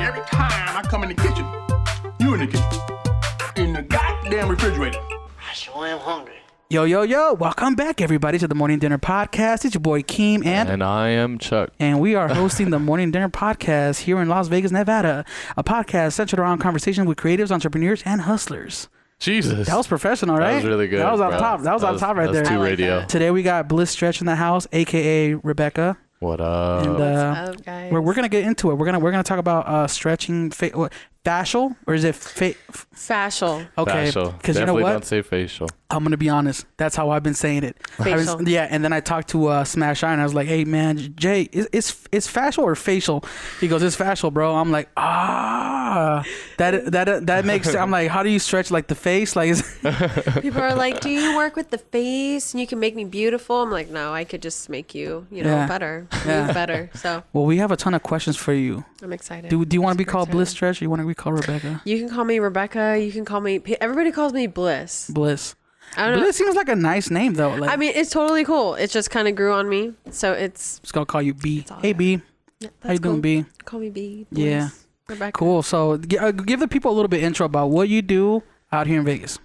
every time I come in the kitchen, you in the kitchen, in the goddamn refrigerator. I sure am hungry. Yo, yo, yo. Welcome back, everybody, to the Morning Dinner Podcast. It's your boy, Keem, And I am Chuck. And we are hosting the Morning Dinner Podcast here in Las Vegas, Nevada. A podcast centered around conversation with creatives, entrepreneurs, and hustlers. Jesus. That was professional, right? That was really good. That was on bro. top. That was on top right there. That's radio. Today we got Blisstretch in the house, a.k.a. Rebecca. What up? And, What's up, guys? We're gonna get into it. We're gonna talk about stretching, fascial, or is it Fascial. Okay, Facial. because you know Definitely what? don't say facial. I'm gonna be honest. That's how I've been saying it. Facial. And then I talked to Smash Iron. I was like, "Hey man, Jay, it's fascial or facial?" He goes, "It's fascial, bro." I'm like, that makes sense. I'm like, how do you stretch like the face? Like, People are like, "Do you work with the face and you can make me beautiful?" I'm like, "No, I could just make you, Yeah. better, Yeah. move better." So well, we have a ton of questions for you. I'm excited. Do you want to be Super called excited. Blisstretch or you want to be called Rebecca? You can call me Rebecca. You can call me. Everybody calls me Bliss. Bliss. I don't know. Bliss seems like a nice name though. Like, I mean, it's totally cool. It just kind of grew on me, so it's. just gonna call you B. all Hey good. B, Yeah, how you doing, cool. B? Call me B. Yeah. Bliss. Rebecca. Cool. So give the people a little bit intro about what you do out here in Vegas.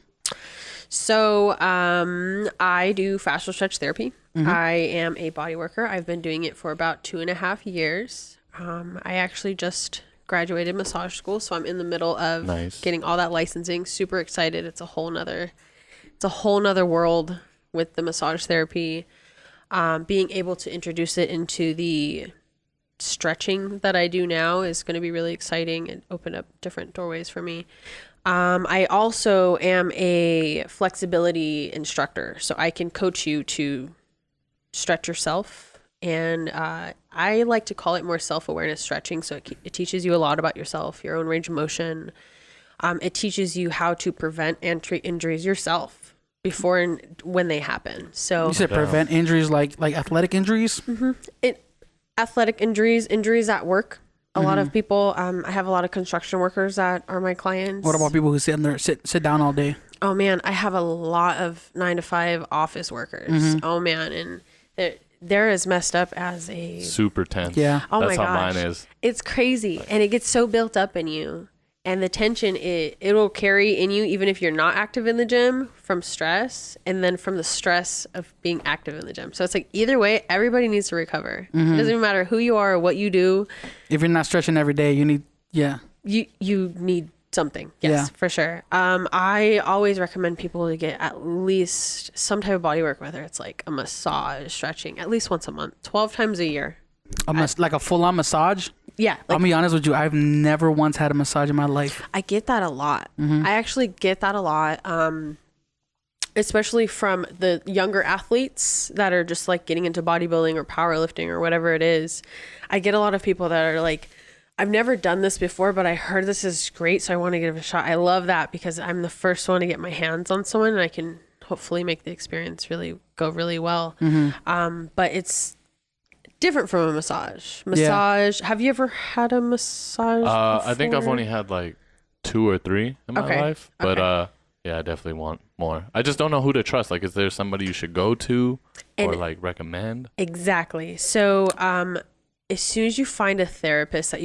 So I do fascial stretch therapy. I am a body worker. I've been doing it for about 2.5 years. I actually just graduated massage school, so I'm in the middle of Nice. getting all that licensing. Super excited. It's a whole nother world with the massage therapy. Being able to introduce it into the stretching that I do now is going to be really exciting and open up different doorways for me. I also am a flexibility instructor, so I can coach you to stretch yourself. And I like to call it more self-awareness stretching. So it teaches you a lot about yourself, your own range of motion. It teaches you how to prevent and treat injuries yourself before and when they happen. So You said prevent injuries like athletic injuries. athletic injuries at work. A lot of people, I have a lot of construction workers that are my clients. What about people who sit down all day? Oh man, I have a lot of 9-to-5 office workers. Oh man, and they're as messed up as a. Super tense. Yeah. Oh That's my how gosh, mine is. it's crazy, and it gets so built up in you, and the tension it'll carry in you even if you're not active in the gym from stress, and then from the stress of being active in the gym. So it's like either way, everybody needs to recover. It doesn't even matter who you are or what you do. If you're not stretching every day, you need You need something. Yes, Yeah. for sure. I always recommend people to get at least some type of body work, whether it's like a massage, stretching, at least once a month, 12 times a year. like a full on massage. Yeah. I'll Like, be honest with you, I've never once had a massage in my life. I get that a lot. I actually get that a lot. Especially from the younger athletes that are just like getting into bodybuilding or powerlifting or whatever it is. I get a lot of people that are like, I've never done this before, but I heard this is great, so I want to give it a shot. I love that because I'm the first one to get my hands on someone and I can hopefully make the experience really go really well. But it's different from a massage. Have you ever had a massage I think I've before? only had like 2 or 3 in my Okay. life. But Okay. yeah, I definitely want more. I just don't know who to trust. Like, is there somebody you should go to or And- like recommend? Exactly. So, as soon as you find a therapist that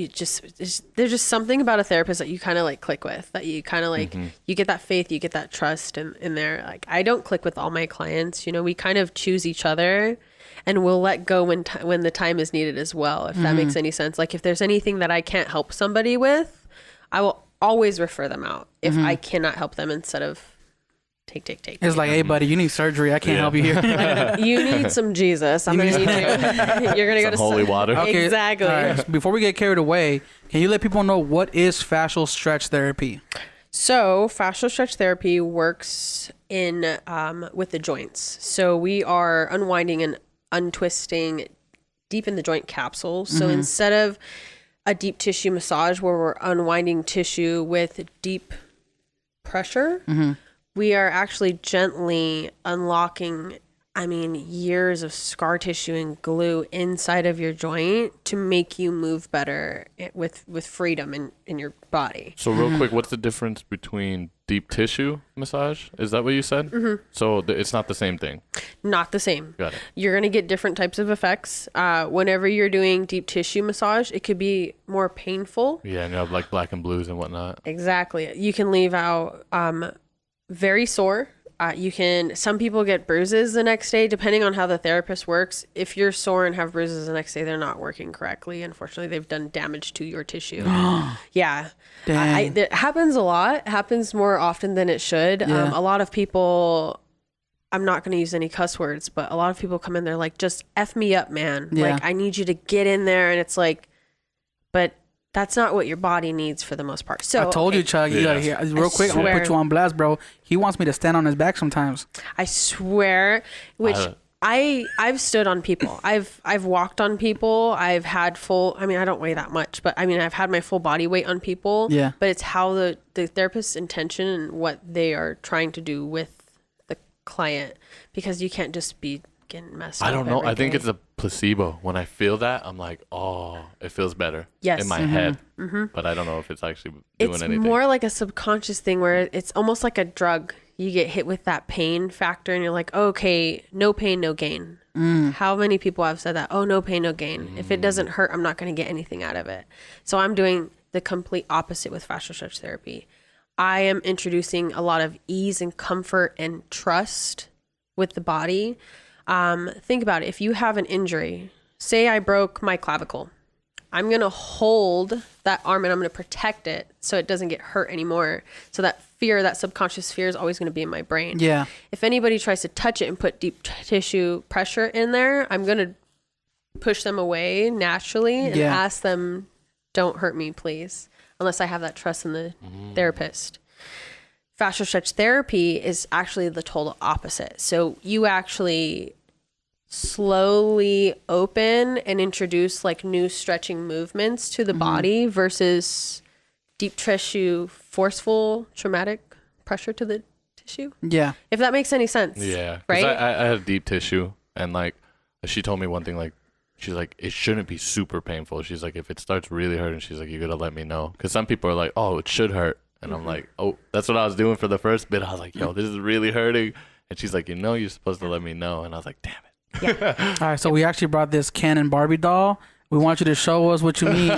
there's just something about a therapist that you kind of like click with, that you kind of like, you get that faith, you get that trust in there. Like, I don't click with all my clients, we kind of choose each other and we'll let go when the time is needed as well. If that makes any sense. Like if there's anything that I can't help somebody with, I will always refer them out if I cannot help them instead of take. It's like, hey buddy, you need surgery. I can't help you here. You need some Jesus. I'm going to need you. You're going to go to Holy water. Okay, Exactly. all right, before we get carried away, can you let people know what is fascial stretch therapy? So fascial stretch therapy works in with the joints. So we are unwinding and untwisting deep in the joint capsules. So instead of a deep tissue massage where we're unwinding tissue with deep pressure, we are actually gently unlocking, years of scar tissue and glue inside of your joint to make you move better with freedom in your body. So real quick, what's the difference between deep tissue massage. Is that what you said? Mm-hmm. So it's not the same thing. Not the same. Got it. You're going to get different types of effects. Whenever you're doing deep tissue massage, it could be more painful. Yeah, and you have like black and blues and whatnot. Exactly. You can leave out very sore. Some people get bruises the next day, depending on how the therapist works. If you're sore and have bruises the next day, they're not working correctly. Unfortunately, they've done damage to your tissue. Yeah. It happens a lot. It happens more often than it should. Yeah. A lot of people, I'm not going to use any cuss words, but a lot of people come in there like, just F me up, man. Yeah. Like, I need you to get in there. And it's like, but that's not what your body needs for the most part. So I told you, Chuck, you gotta hear real quick. I'm gonna put you on blast, bro. He wants me to stand on his back sometimes. I swear, which I've stood on people. I've walked on people. I've had full, I mean, I don't weigh that much, but I mean, I've had my full body weight on people. Yeah. But it's how the therapist's intention and what they are trying to do with the client, because you can't just be getting messed up. I don't know. every I think day. it's a placebo. When I feel that, I'm like, oh, it feels better. Yes. In my head. Mm-hmm. But I don't know if it's actually doing anything. It's more like a subconscious thing where it's almost like a drug. You get hit with that pain factor and you're like, oh, okay, no pain, no gain. How many people have said that? Oh, no pain, no gain. If it doesn't hurt, I'm not going to get anything out of it. So I'm doing the complete opposite with fascial stretch therapy. I am introducing a lot of ease and comfort and trust with the body. Think about it. If you have an injury, say I broke my clavicle, I'm going to hold that arm and I'm going to protect it so it doesn't get hurt anymore. So that fear, that subconscious fear is always going to be in my brain. Yeah. If anybody tries to touch it and put deep tissue pressure in there, I'm going to push them away naturally and ask them, don't hurt me, please. Unless I have that trust in the therapist. Fascial stretch therapy is actually the total opposite. So you actually slowly open and introduce like new stretching movements to the body versus deep tissue, forceful traumatic pressure to the tissue. Yeah. If that makes any sense. Yeah. Right? I have deep tissue, and like she told me one thing, like she's like, it shouldn't be super painful. She's like, if it starts really hurting, she's like, you gotta let me know. Because some people are like, oh, it should hurt. And I'm like, oh, that's what I was doing for the first bit. I was like, yo, this is really hurting. And she's like, you're supposed to let me know. And I was like, damn it. Yeah. All right, so we actually brought this Ken and Barbie doll. We want you to show us what you mean.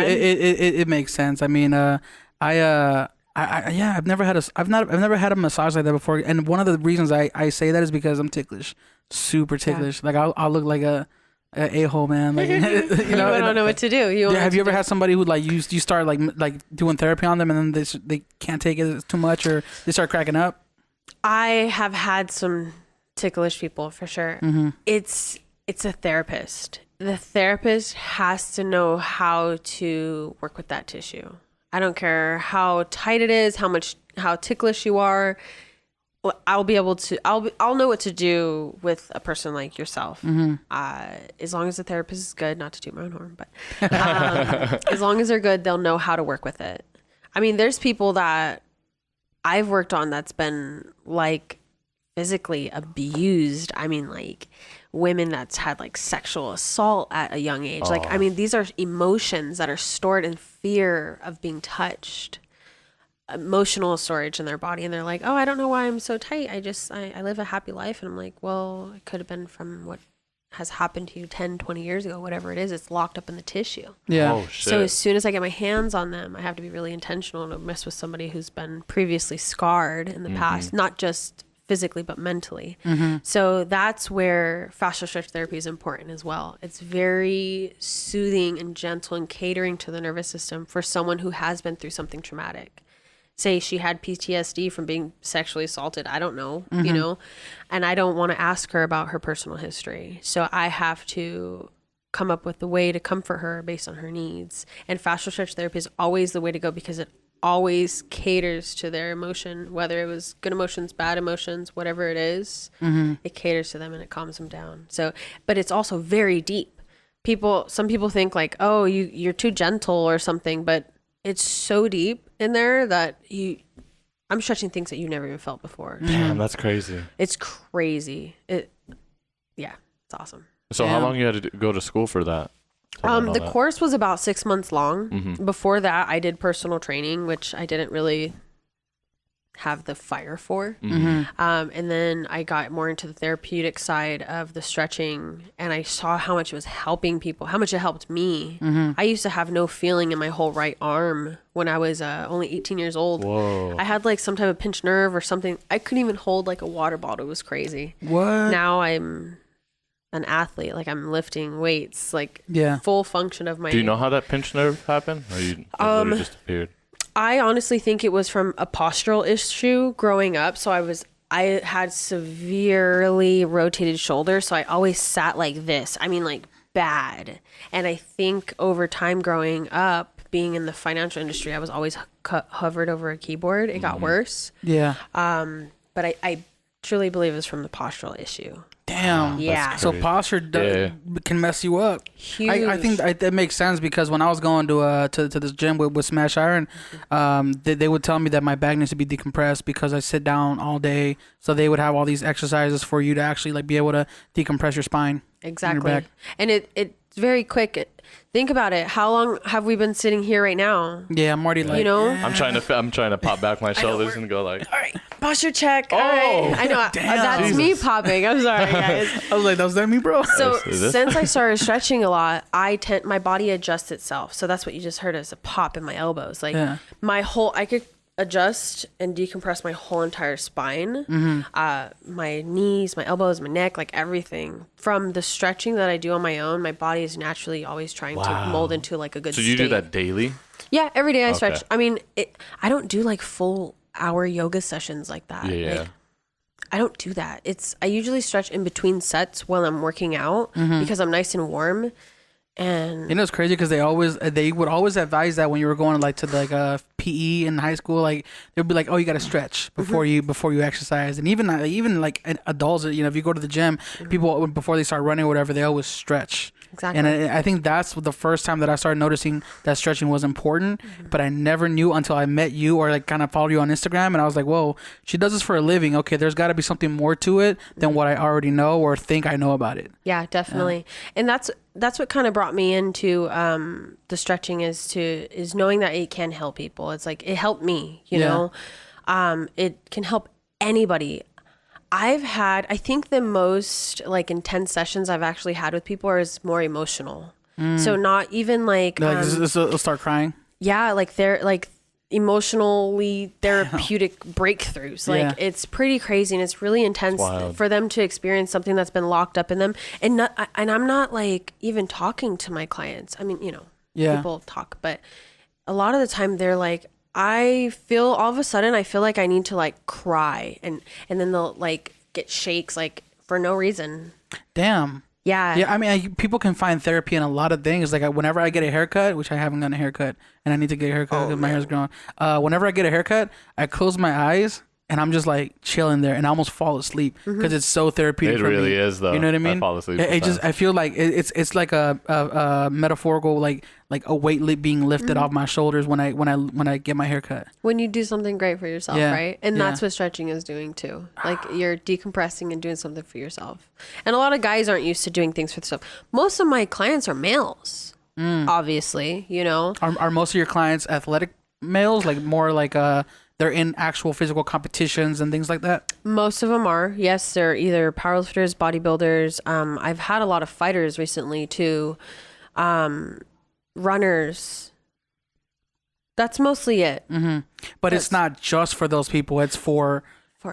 It makes sense. I mean, I've never had a massage like that before. And one of the reasons I say that is because I'm ticklish, super ticklish. Like I'll look like a a-hole, man. Like, you know, I don't know what to do. Have you ever had somebody who like you start like doing therapy on them and then they can't take it, it's too much, or they start cracking up? I have had some ticklish people for sure. It's a therapist. The therapist has to know how to work with that tissue. I don't care how tight it is, how ticklish you are. I'll be able to. I'll know what to do with a person like yourself. As long as the therapist is good, not to toot my own horn, but as long as they're good, they'll know how to work with it. I mean, there's people that I've worked on that's been like physically abused. I mean, like women that's had like sexual assault at a young age. Like, I mean, these are emotions that are stored in fear of being touched. Emotional storage in their body, and they're like, oh, I don't know why I'm so tight. I live a happy life. And I'm like, well, it could have been from what has happened to you 10, 20 years ago, whatever it is. It's locked up in the tissue. Yeah. Oh, shit. So as soon as I get my hands on them, I have to be really intentional to mess with somebody who's been previously scarred in the past, not just physically, but mentally. So that's where fascial stretch therapy is important as well. It's very soothing and gentle and catering to the nervous system for someone who has been through something traumatic. Say she had PTSD from being sexually assaulted. I don't know, you know, and I don't want to ask her about her personal history. So I have to come up with a way to comfort her based on her needs. And fascial stretch therapy is always the way to go because it always caters to their emotion, whether it was good emotions, bad emotions, whatever it is, it caters to them and it calms them down. So, but it's also very deep. Some people think like, oh, you're too gentle or something, but it's so deep in there that I'm stretching things that you've never even felt before. Damn, that's crazy. It's crazy. It's awesome. So how long you had to go to school for that? The course was about 6 months long. Before that, I did personal training, which I didn't really have the fire for. And then I got more into the therapeutic side of the stretching, and I saw how much it was helping people, how much it helped me. I used to have no feeling in my whole right arm when I was only 18 years old. Whoa. I had like some type of pinched nerve or something. I couldn't even hold like a water bottle. It was crazy. What? Now I'm an athlete. Like I'm lifting weights, like Yeah. full function of my... Do you know how that pinched nerve happened? Or you it literally just appeared? I honestly think it was from a postural issue growing up. So I had severely rotated shoulders. So I always sat like this. I mean, like bad. And I think over time growing up, being in the financial industry, I was always hovered over a keyboard. It got worse. Yeah. But I truly believe it was from the postural issue. Damn. Yeah. So posture can mess you up. Huge. I think that makes sense because when I was going to this gym with Smash Iron, they would tell me that my back needs to be decompressed because I sit down all day. So they would have all these exercises for you to actually like be able to decompress your spine. Exactly. Your back. And it's very quick. Think about it. How long have we been sitting here right now? Yeah, I'm already like, You know? I'm trying to pop back my shoulders and go like, All right, posture check. All right. I know. Damn. That's me popping. I'm sorry, guys. I was like, that was that me, bro? So Is this- since I started stretching a lot, my body adjusts itself. So that's what you just heard as a pop in my elbows. Like I could adjust and decompress my whole entire spine, my knees, my elbows, my neck, like everything. From the stretching that I do on my own, my body is naturally always trying to mold into like a good so you state. do that daily? Yeah, every day I stretch. I mean, I don't do like full hour yoga sessions like that. Yeah. Like, I don't do that. I usually stretch in between sets while I'm working out because I'm nice and warm. And you know it's crazy because they would always advise that when you were going like to like PE in high school, like they'd be like, oh, you got to stretch before you exercise. And even like adults, you know, if you go to the gym, people before they start running or whatever, they always stretch. Exactly. And I think that's the first time that I started noticing that stretching was important, but I never knew until I met you or like kind of followed you on Instagram, and I was like, whoa, she does this for a living. Okay, there's got to be something more to it than what I already know or think I know about it. Yeah, definitely. And that's what kind of brought me into the stretching is knowing that it can help people. It's like it helped me, you know. It can help anybody. I think the most like intense sessions I've actually had with people is more emotional. So not even like they'll start crying. Yeah, like they're like emotionally therapeutic breakthroughs. Like it's pretty crazy and it's really intense for them to experience something that's been locked up in them. And I'm not like even talking to my clients. I mean, you know, people talk, but a lot of the time they're like, I feel all of a sudden I feel like I need to like cry and then they'll like get shakes like for no reason. Damn. Yeah. I mean, people can find therapy in a lot of things. Like whenever I get a haircut, which I haven't gotten a haircut, and I need to get a haircut because my hair's growing. Whenever I get a haircut, I close my eyes and I'm just like chilling there, and I almost fall asleep because it's so therapeutic. It really is, though. You know what I mean? I fall asleep. I feel like it's like a metaphorical like a weight being lifted off my shoulders when I get my haircut. When you do something great for yourself, right? And that's what stretching is doing too. Like you're decompressing and doing something for yourself. And a lot of guys aren't used to doing things for themselves. Most of my clients are males, obviously, you know. Are most of your clients athletic males, like more like they're in actual physical competitions and things like that? Most of them are. Yes, they're either powerlifters, bodybuilders. I've had a lot of fighters recently too. Runners. That's mostly it. But it's not just for those people. It's for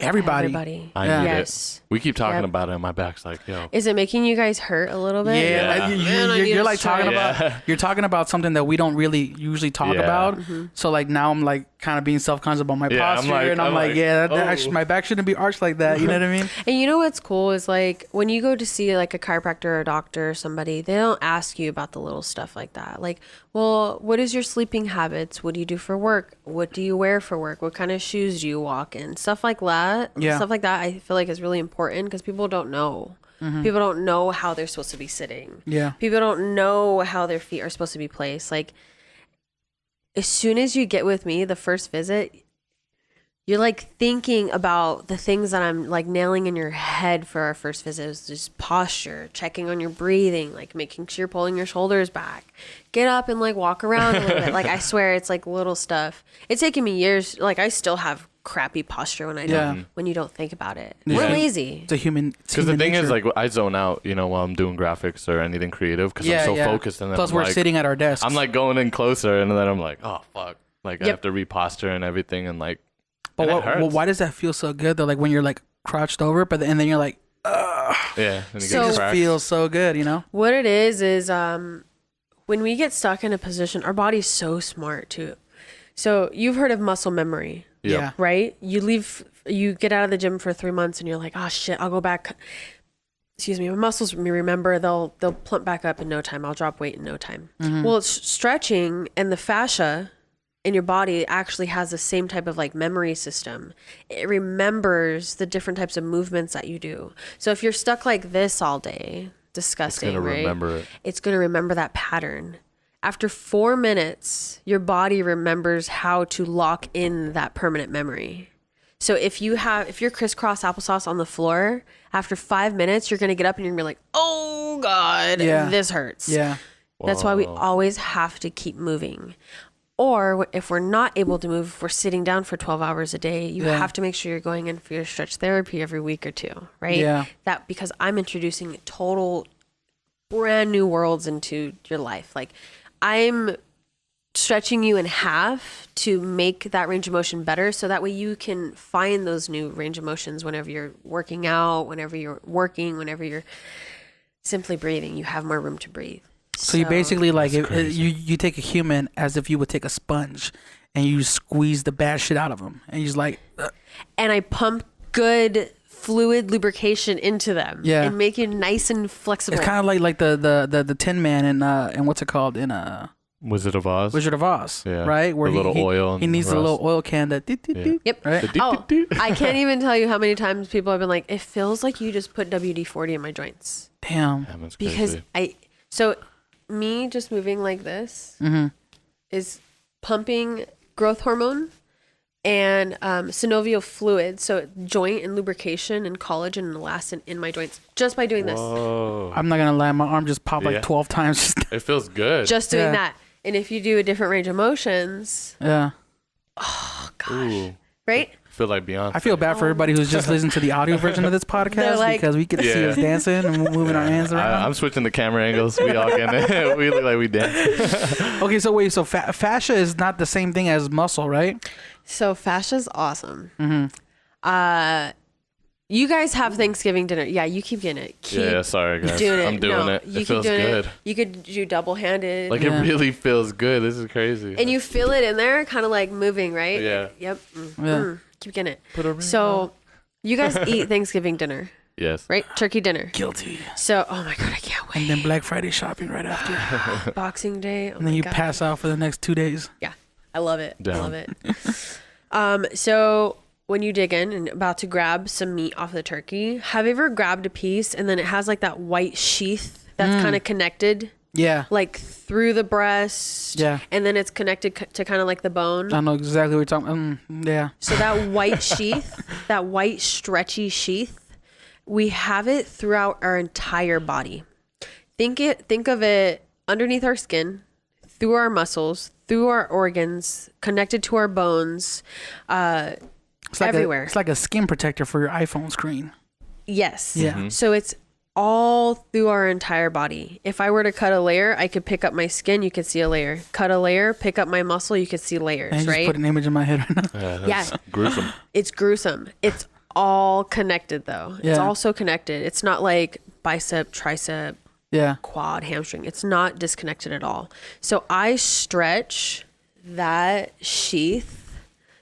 everybody. I need it. We keep talking about it, and my back's like, yo. Is it making you guys hurt a little bit? Yeah, you're like talking about you're talking about something that we don't really usually talk about. So like now I'm like kind of being self-conscious about my posture, and I'm like actually, my back shouldn't be arched like that. You know what I mean? And you know what's cool is like when you go to see like a chiropractor or a doctor or somebody, they don't ask you about the little stuff like that. Like, well, what is your sleeping habits? What do you do for work? What do you wear for work? What kind of shoes do you walk in? Stuff like that. Stuff like that I feel like is really important because people don't know. People don't know how they're supposed to be sitting. People don't know how their feet are supposed to be placed. Like as soon as you get with me the first visit, you're like thinking about the things that I'm like nailing in your head for our first visit. It was just posture, checking on your breathing, like making sure you're pulling your shoulders back. Get up and like walk around a little bit. Like I swear it's like little stuff. It's taken me years. Like I still have crappy posture when I don't, when you don't think about it. Yeah. We're lazy. It's a human. Because the thing is, like, I zone out, you know, while I'm doing graphics or anything creative, because I'm so focused. And then plus, I'm we're like, sitting at our desks. I'm like going in closer, and then I'm like, oh fuck, like I have to reposture and everything, and like. But why does that feel so good though? Like when you're like crouched over, and then you're like, ugh. Yeah, and So- It just feels so good, you know? What it is when we get stuck in a position, our body's so smart too. So you've heard of muscle memory, Yeah. right? You get out of the gym for 3 months and you're like, oh shit, I'll go back. Excuse me, my muscles remember, they'll plump back up in no time. I'll drop weight in no time. Well, it's stretching and the fascia in your body actually has the same type of like memory system. It remembers the different types of movements that you do. So if you're stuck like this all day, disgusting, It's gonna right? remember it. It's going to remember that pattern. After 4 minutes, your body remembers how to lock in that permanent memory. So if you're crisscross applesauce on the floor, after 5 minutes, you're going to get up and you're going to be like, oh God, this hurts. Yeah. That's why we always have to keep moving. Or if we're not able to move, if we're sitting down for 12 hours a day, you have to make sure you're going in for your stretch therapy every week or two, right? Yeah. That because I'm introducing total brand new worlds into your life. Like I'm stretching you in half to make that range of motion better. So that way you can find those new range of motions whenever you're working out, whenever you're working, whenever you're simply breathing, you have more room to breathe. So you basically like you take a human as if you would take a sponge, and you squeeze the bad shit out of them, and you just like. And I pump good fluid lubrication into them, and make you nice and flexible. It's kind of like the Tin Man in what's it called in Wizard of Oz. Wizard of Oz, Yeah. right? Where The little oil he and needs the rust. little oil can that. Yep. Right? Oh, I can't even tell you how many times people have been like, "It feels like you just put WD-40 in my joints." Damn. Damn, it's Because crazy. me just moving like this is pumping growth hormone and synovial fluid, so joint and lubrication and collagen and elastin in my joints just by doing this. Whoa. I'm not gonna lie, my arm just popped like 12 times. It feels good. Just doing Yeah. that. And if you do a different range of motions, Yeah. oh gosh, Ooh. right? I feel like Beyonce. I feel bad for everybody who's just listening to the audio version of this podcast like- because we get to see us dancing and moving our hands around. I'm switching the camera angles. We all get it. We look like we dance. Okay, so wait, so fascia is not the same thing as muscle, right? So fascia's awesome. You guys have Thanksgiving dinner. Yeah, you keep getting it. Keep Yeah, sorry guys. doing it. I'm doing No, it. You It keep feels doing good. it. You could do double-handed. Like Yeah. it really feels good. This is crazy. and you feel it in there, kind of like moving, right? Yeah. Yep. Yeah. Keep getting it. Put a ring So, you guys eat Thanksgiving dinner, Yes. right? Turkey dinner. Guilty. So, oh my god, I can't wait. And then Black Friday shopping right after. Boxing Day. Oh And then my you god. pass out for the next 2 days. Yeah, I love it. I Down. love it. So when you dig in and about to grab some meat off the turkey, have you ever grabbed a piece and then it has like that white sheath that's kind of connected, Yeah. like through the breast? Yeah. And then it's connected to kind of like the bone. I know exactly what you're talking yeah. So that white sheath, that white stretchy sheath, we have it throughout our entire body. Think of it underneath our skin, through our muscles, through our organs, connected to our bones, It's like everywhere. It's like a skin protector for your iPhone screen. Yes. Yeah. So it's all through our entire body. If I were to cut a layer, I could pick up my skin, you could see a layer. Cut a layer, pick up my muscle, you could see layers, I just right? put an image in my head right now. That's gruesome. It's gruesome. It's all connected though. It's Yeah. all so connected. It's not like bicep, tricep, Yeah. quad, hamstring. It's not disconnected at all. So I stretch that sheath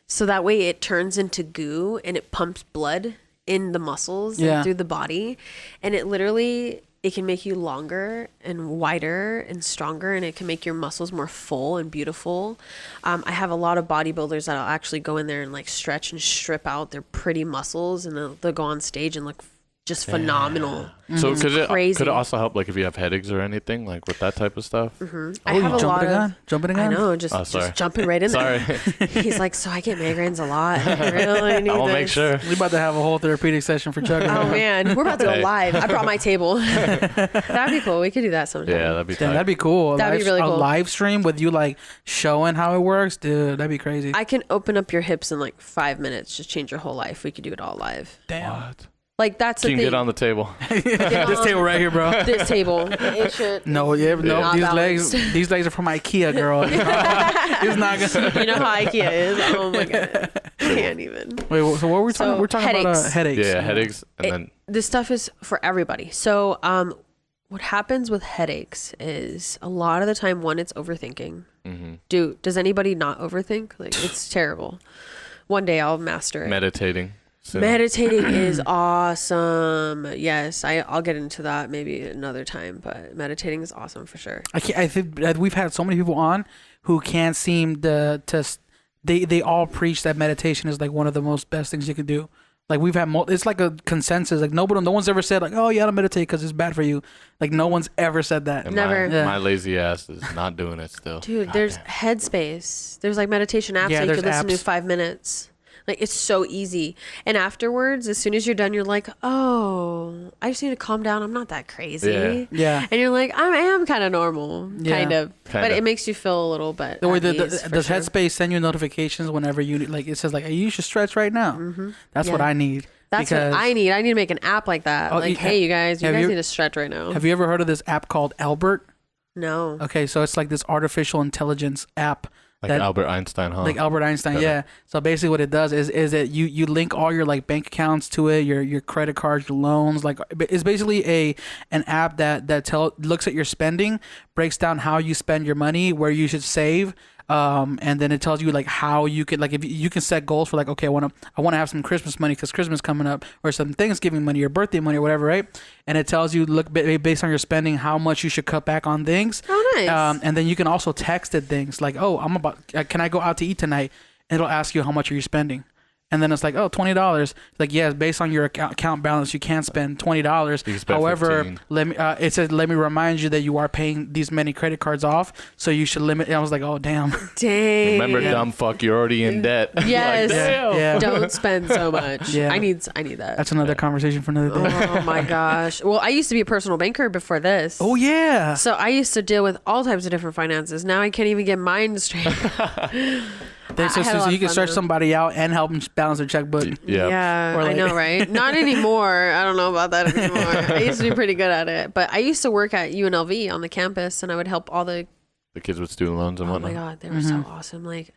so that way it turns into goo and it pumps blood in the muscles Yeah. and through the body. And it can make you longer and wider and stronger, and it can make your muscles more full and beautiful. I have a lot of bodybuilders that'll actually go in there and like stretch and strip out their pretty muscles, and they'll go on stage and look just phenomenal. So Crazy. could it also help like if you have headaches or anything like with that type of stuff? I have a lot of. Jumping the I gun. know, just jumping right in there. Sorry. He's like, so I get migraines a lot. I really need I'll this. make sure. We're about to have a whole therapeutic session for Chuck. Oh man, we're about to go Hey. live. I brought my table. That'd be cool. We could do that sometime. Yeah, that'd be Damn, tight. that'd be cool. That'd be really A cool. live stream with you like showing how it works, dude. That'd be crazy. I can open up your hips in like 5 minutes. Just change your whole life. We could do it all live. Damn. What? Like that's the You can thing. get on the table. This table right here, bro. This table. It should. No, yeah, no. Not These legs are from IKEA, girl. It's not gonna. You know how IKEA is. Oh my god. Can't even. Wait, so what were we talking? So, We're talking about headaches. Yeah, headaches, and then This stuff is for everybody. So, what happens with headaches is a lot of the time, one, it's overthinking. Does anybody not overthink? Like, it's terrible. One day I'll master it. meditating. So, Meditating is awesome. Yes, I'll get into that maybe another time, but meditating is awesome for sure. I think that we've had so many people on who can't seem to they all preach that meditation is like one of the most best things you can do. Like we've had it's like a consensus. Like no one's ever said like, oh yeah, don't meditate because it's bad for you. Like no one's ever said that. and Never. My lazy ass is not doing it still. Dude, God there's damn. Headspace. There's like meditation apps Yeah, that you there's could listen to apps. 5 minutes. Like it's so easy. And afterwards, as soon as you're done, you're like, oh, I just need to calm down. I'm not that crazy. Yeah. And you're like, I am kind of normal, Yeah. kind of. But Kinda. it makes you feel a little bit. The way at ease, for does sure. Headspace send you notifications whenever you like it says like, hey, you should stretch right now. That's what Yeah. I need. That's because, what I need. I need to make an app like that. Oh, Like, hey, you guys have you- need to stretch right now. Have you ever heard of this app called Albert? No. Okay, so it's like this artificial intelligence app. Like that- Albert Einstein, huh? Like Albert Einstein, yeah. So basically, what it does is that you link all your like bank accounts to it, your credit cards, your loans. Like it's basically an app that looks at your spending, breaks down how you spend your money, where you should save, and then it tells you like how you could like if you can set goals for like, okay, I want to have some Christmas money because Christmas is coming up, or some Thanksgiving money or birthday money or whatever, right? And it tells you look based on your spending how much you should cut back on things. Oh, nice. And then you can also text it things like, oh, can I go out to eat tonight? And it'll ask you how much are you spending. And then it's like, oh, $20. Like, yes, based on your account balance, you can't spend $20. You can spend However, 15. it says, let me remind you that you are paying these many credit cards off, so you should limit. And I was like, oh, damn. Dang. Remember, dumb fuck, you're already in debt. Yes. Like, damn. Yeah. Don't spend so much. Yeah. I need that. That's another conversation for another day. Oh my gosh. Well, I used to be a personal banker before this. Oh, yeah. So I used to deal with all types of different finances. Now I can't even get mine straight. So I had a lot you of can fun, stretch though. somebody out and help them balance their checkbook. Yeah. Or I like- know, right? Not anymore. I don't know about that anymore. I used to be pretty good at it. But I used to work at UNLV on the campus, and I would help all the The kids with student loans and oh whatnot. my god, they were so awesome. Like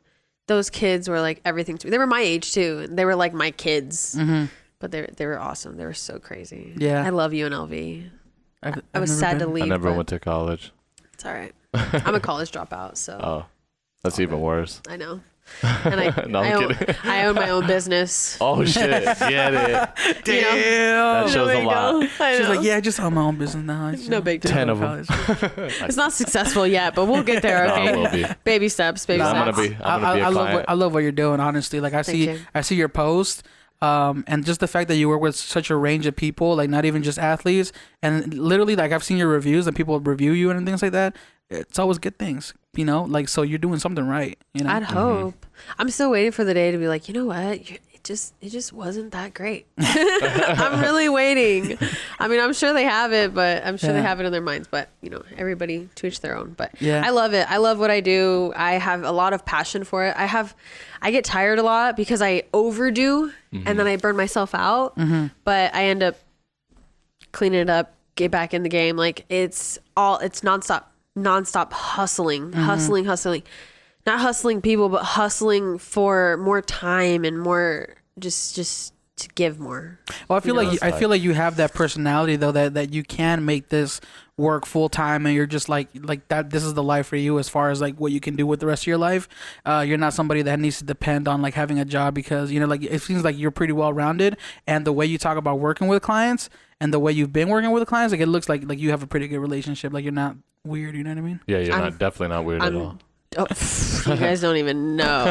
those kids were like everything to me. They were my age too. They were like my kids. But they were awesome. They were so crazy. Yeah. I love UNLV. I've I was never sad to been. leave. I never but went to college. It's all right. I'm a college dropout, so Oh, that's even worse. I know. And I, No, I'm kidding. I own my own business. Oh shit, get it. You know? Damn. That shows There a you lot. go. I She's know. like, yeah, I just own my own business now. I just No big deal. 10 of college. It's not successful yet, but we'll get there. No, Okay. it will be. Baby steps. Baby I'm steps. gonna be a client. I love what you're doing. Honestly, like I you. see your post, and just the fact that you work with such a range of people, like not even just athletes, and literally like I've seen your reviews and people review you and things like that. It's always good things, you know. Like so, you're doing something right. You know. I'd hope. I'm still waiting for the day to be like, you know what? It just wasn't that great. I'm really waiting. I mean, I'm sure they have it, but I'm sure they Yeah. have it in their minds. But you know, everybody to each their own. But Yeah. I love it. I love what I do. I have a lot of passion for it. I get tired a lot because I overdo and then I burn myself out. But I end up cleaning it up, get back in the game. Like it's nonstop hustling, hustling. Not hustling people, but hustling for more time and more just to give more. Well, I feel You know? like I feel like you have that personality though that you can make this work full time, and you're just like that. This is the life for you as far as like what you can do with the rest of your life. You're not somebody that needs to depend on like having a job because you know like it seems like you're pretty well rounded, and the way you talk about working with clients and the way you've been working with clients, like it looks like you have a pretty good relationship. Like you're not weird. You know what I mean? Yeah, you're definitely not weird at all. Oh, you guys don't even know.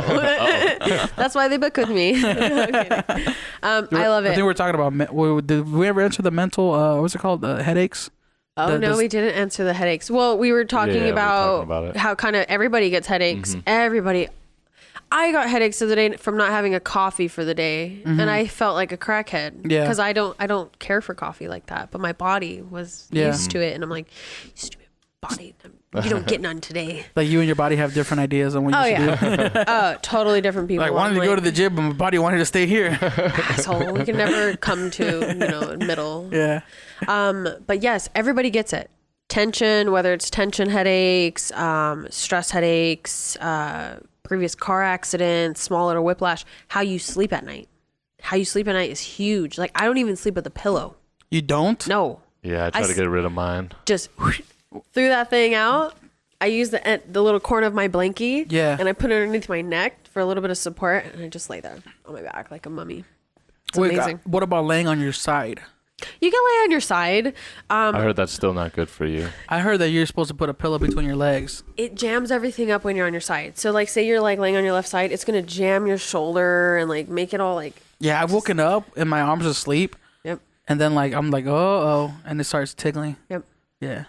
That's why they book with me. I'm kidding. I love it. I think we're talking about. Did we ever answer the mental? What's it called? Headaches. Oh, no, we didn't answer the headaches. Well, we were talking about how kind of everybody gets headaches. Mm-hmm. Everybody. I got headaches the other day from not having a coffee for the day, and I felt like a crackhead because I don't care for coffee like that. But my body was used to it, and I'm like, you stupid body, you don't get none today. Like you and your body have different ideas on what you should do. Totally different people. Like wanted to go to the gym, but my body wanted to stay here. Asshole, we can never come to middle. Yeah. But yes, everybody gets it. Tension, whether it's tension headaches, stress headaches, previous car accidents, small little whiplash. How you sleep at night. How you sleep at night is huge. Like I don't even sleep with a pillow. You don't? No. Yeah, I try to get rid of mine. Just threw that thing out. I use the little corner of my blankie. Yeah. And I put it underneath my neck for a little bit of support, and I just lay there on my back like a mummy. It's amazing. What about laying on your side? You can lay on your side. I heard that's still not good for you. I heard that you're supposed to put a pillow between your legs. It jams everything up when you're on your side. So like say you're like laying on your left side, it's going to jam your shoulder and like make it all like. Yeah, I've woken up and my arms asleep. Yep. And then like I'm like, oh, and it starts tickling. Yep. Yeah.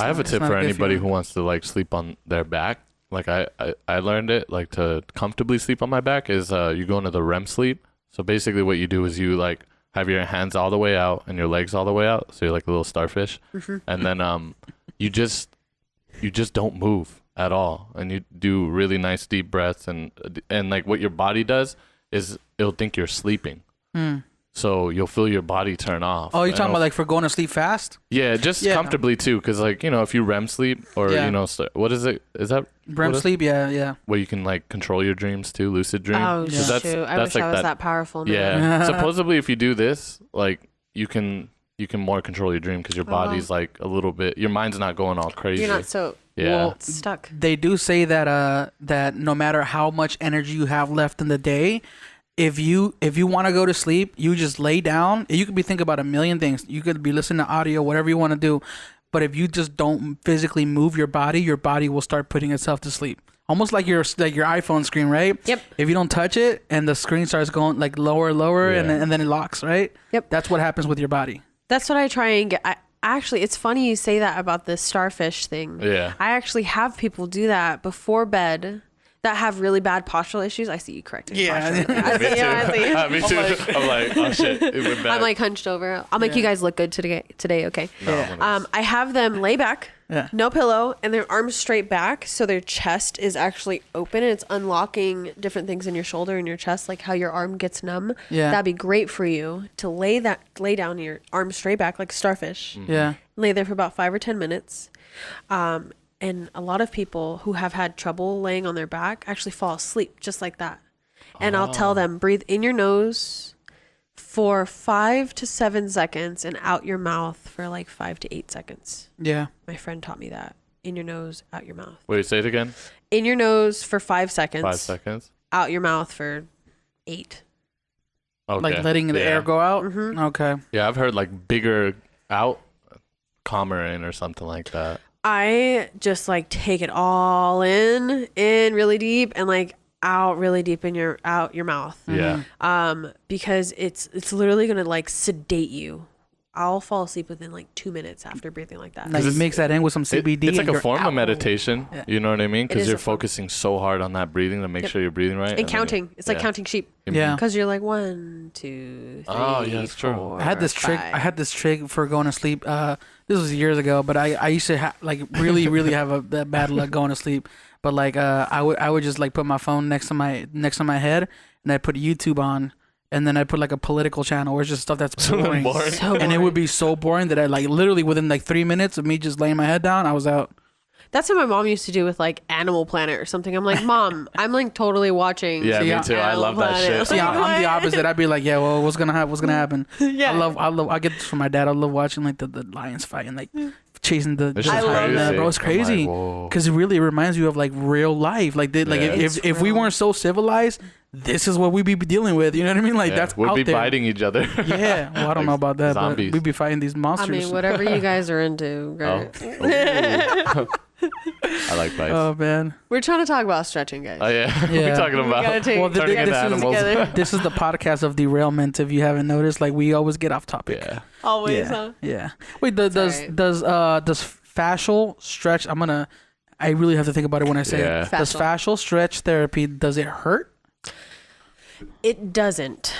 I have a tip for anybody who wants to like sleep on their back. Like I learned it like to comfortably sleep on my back is you go into the REM sleep. So basically what you do is you like have your hands all the way out and your legs all the way out, so you're like a little starfish. Mm-hmm. And then you just don't move at all, and you do really nice deep breaths, and like what your body does is it'll think you're sleeping. So you'll feel your body turn off. Oh, you're talking about like for going to sleep fast? Yeah, just comfortably too, because like if you REM sleep or what is it? Is that REM sleep? Yeah. Where you can like control your dreams too, lucid dream. Oh shoot! I wish I was that powerful. Now. Yeah. Supposedly, if you do this, like you can more control your dream because your body's like a little bit. Your mind's not going all crazy. You're not so stuck. They do say that that no matter how much energy you have left in the day, if you want to go to sleep, you just lay down. You could be thinking about a million things. You could be listening to audio, whatever you want to do. But if you just don't physically move your body will start putting itself to sleep. Almost like your iPhone screen, right? Yep. If you don't touch it and the screen starts going like lower, and then it locks, right? Yep. That's what happens with your body. That's what I try and get. Actually, it's funny you say that about the starfish thing. Yeah. I actually have people do that before bed that have really bad postural issues. I see you correcting. Yeah. Me too. I'm like, oh shit, it went back. I'm like hunched over. I'm like, you guys look good today. Okay. Yeah. I have them lay back, no pillow, and their arms straight back, so their chest is actually open and it's unlocking different things in your shoulder and your chest, like how your arm gets numb. Yeah. That'd be great for you to lay down your arms straight back like a starfish. Mm-hmm. Yeah. Lay there for about 5 or 10 minutes. And a lot of people who have had trouble laying on their back actually fall asleep just like that. And I'll tell them, breathe in your nose for 5 to 7 seconds and out your mouth for like 5 to 8 seconds. Yeah. My friend taught me that. In your nose, out your mouth. Wait, say it again. In your nose for 5 seconds. 5 seconds. Out your mouth for 8. Okay. Like letting the air go out? Mm-hmm. Okay. Yeah, I've heard like bigger out, calmer in or something like that. I just like take it all in really deep and like out really deep in out your mouth. Yeah. Because it's literally gonna like sedate you. I'll fall asleep within like 2 minutes after breathing like that. Like mix that in with some CBD. It's like a form of meditation. Yeah. You know what I mean? Because you're a form. focusing so hard on that breathing to make sure you're breathing right. And counting. It's like counting sheep. Yeah. Because you're like 1, 2, 3. Oh, yeah, that's true. 4, I had this 5. trick. I had this trick for going to sleep. This was years ago, but I used to like really have a bad luck going to sleep. But like I would just like put my phone next to my head, and I put YouTube on, and then I put like a political channel where it's just stuff that's boring. So boring. And it would be so boring that I like literally within like 3 minutes of me just laying my head down, I was out. That's what my mom used to do with like Animal Planet or something. I'm like, Mom, I'm like totally watching. Yeah, me too. I love that shit. See, I'm the opposite. I'd be like, yeah, well, what's gonna happen? Yeah. I get this from my dad. I love watching like the lions fighting, like chasing the. It's just crazy. Bro, it's crazy because it really reminds you of like real life. Like if we weren't so civilized, this is what we'd be dealing with. You know what I mean? Like that's we'd out be there. fighting each other. Yeah, well, I don't know about that, zombies. but we'd be fighting these monsters. I mean, whatever you guys are into, great. I like bites. Oh man. We're trying to talk about stretching, guys. Oh yeah, Yeah. we're talking We gotta about take- Well, turning into this is- animals. together. This is the podcast of derailment. If you haven't noticed, like we always get off topic. Yeah. Always, Yeah. huh? Yeah. Wait, alright. does fascial stretch? I really have to think about it when I say Yeah. it. Does Fascial. fascial stretch therapy? Does it hurt? It doesn't,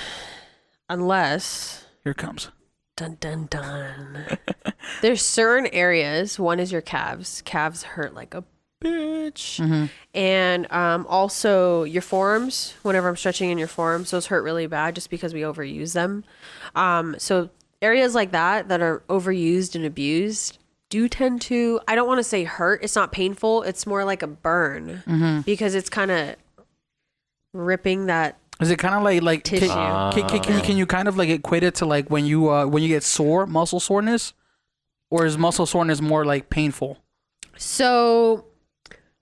unless Here it comes. dun dun dun. There's certain areas. One is your calves. Calves hurt like a bitch, Mm-hmm. and also your forearms. Whenever I'm stretching in your forearms, those hurt really bad just because we overuse them. So areas like that are overused and abused do tend to, I don't want to say hurt. It's not painful. It's more like a burn because it's kind of ripping that Is it kind of like Tissue. Can you kind of like equate it to like when you get sore, muscle soreness, or is muscle soreness more like painful? So,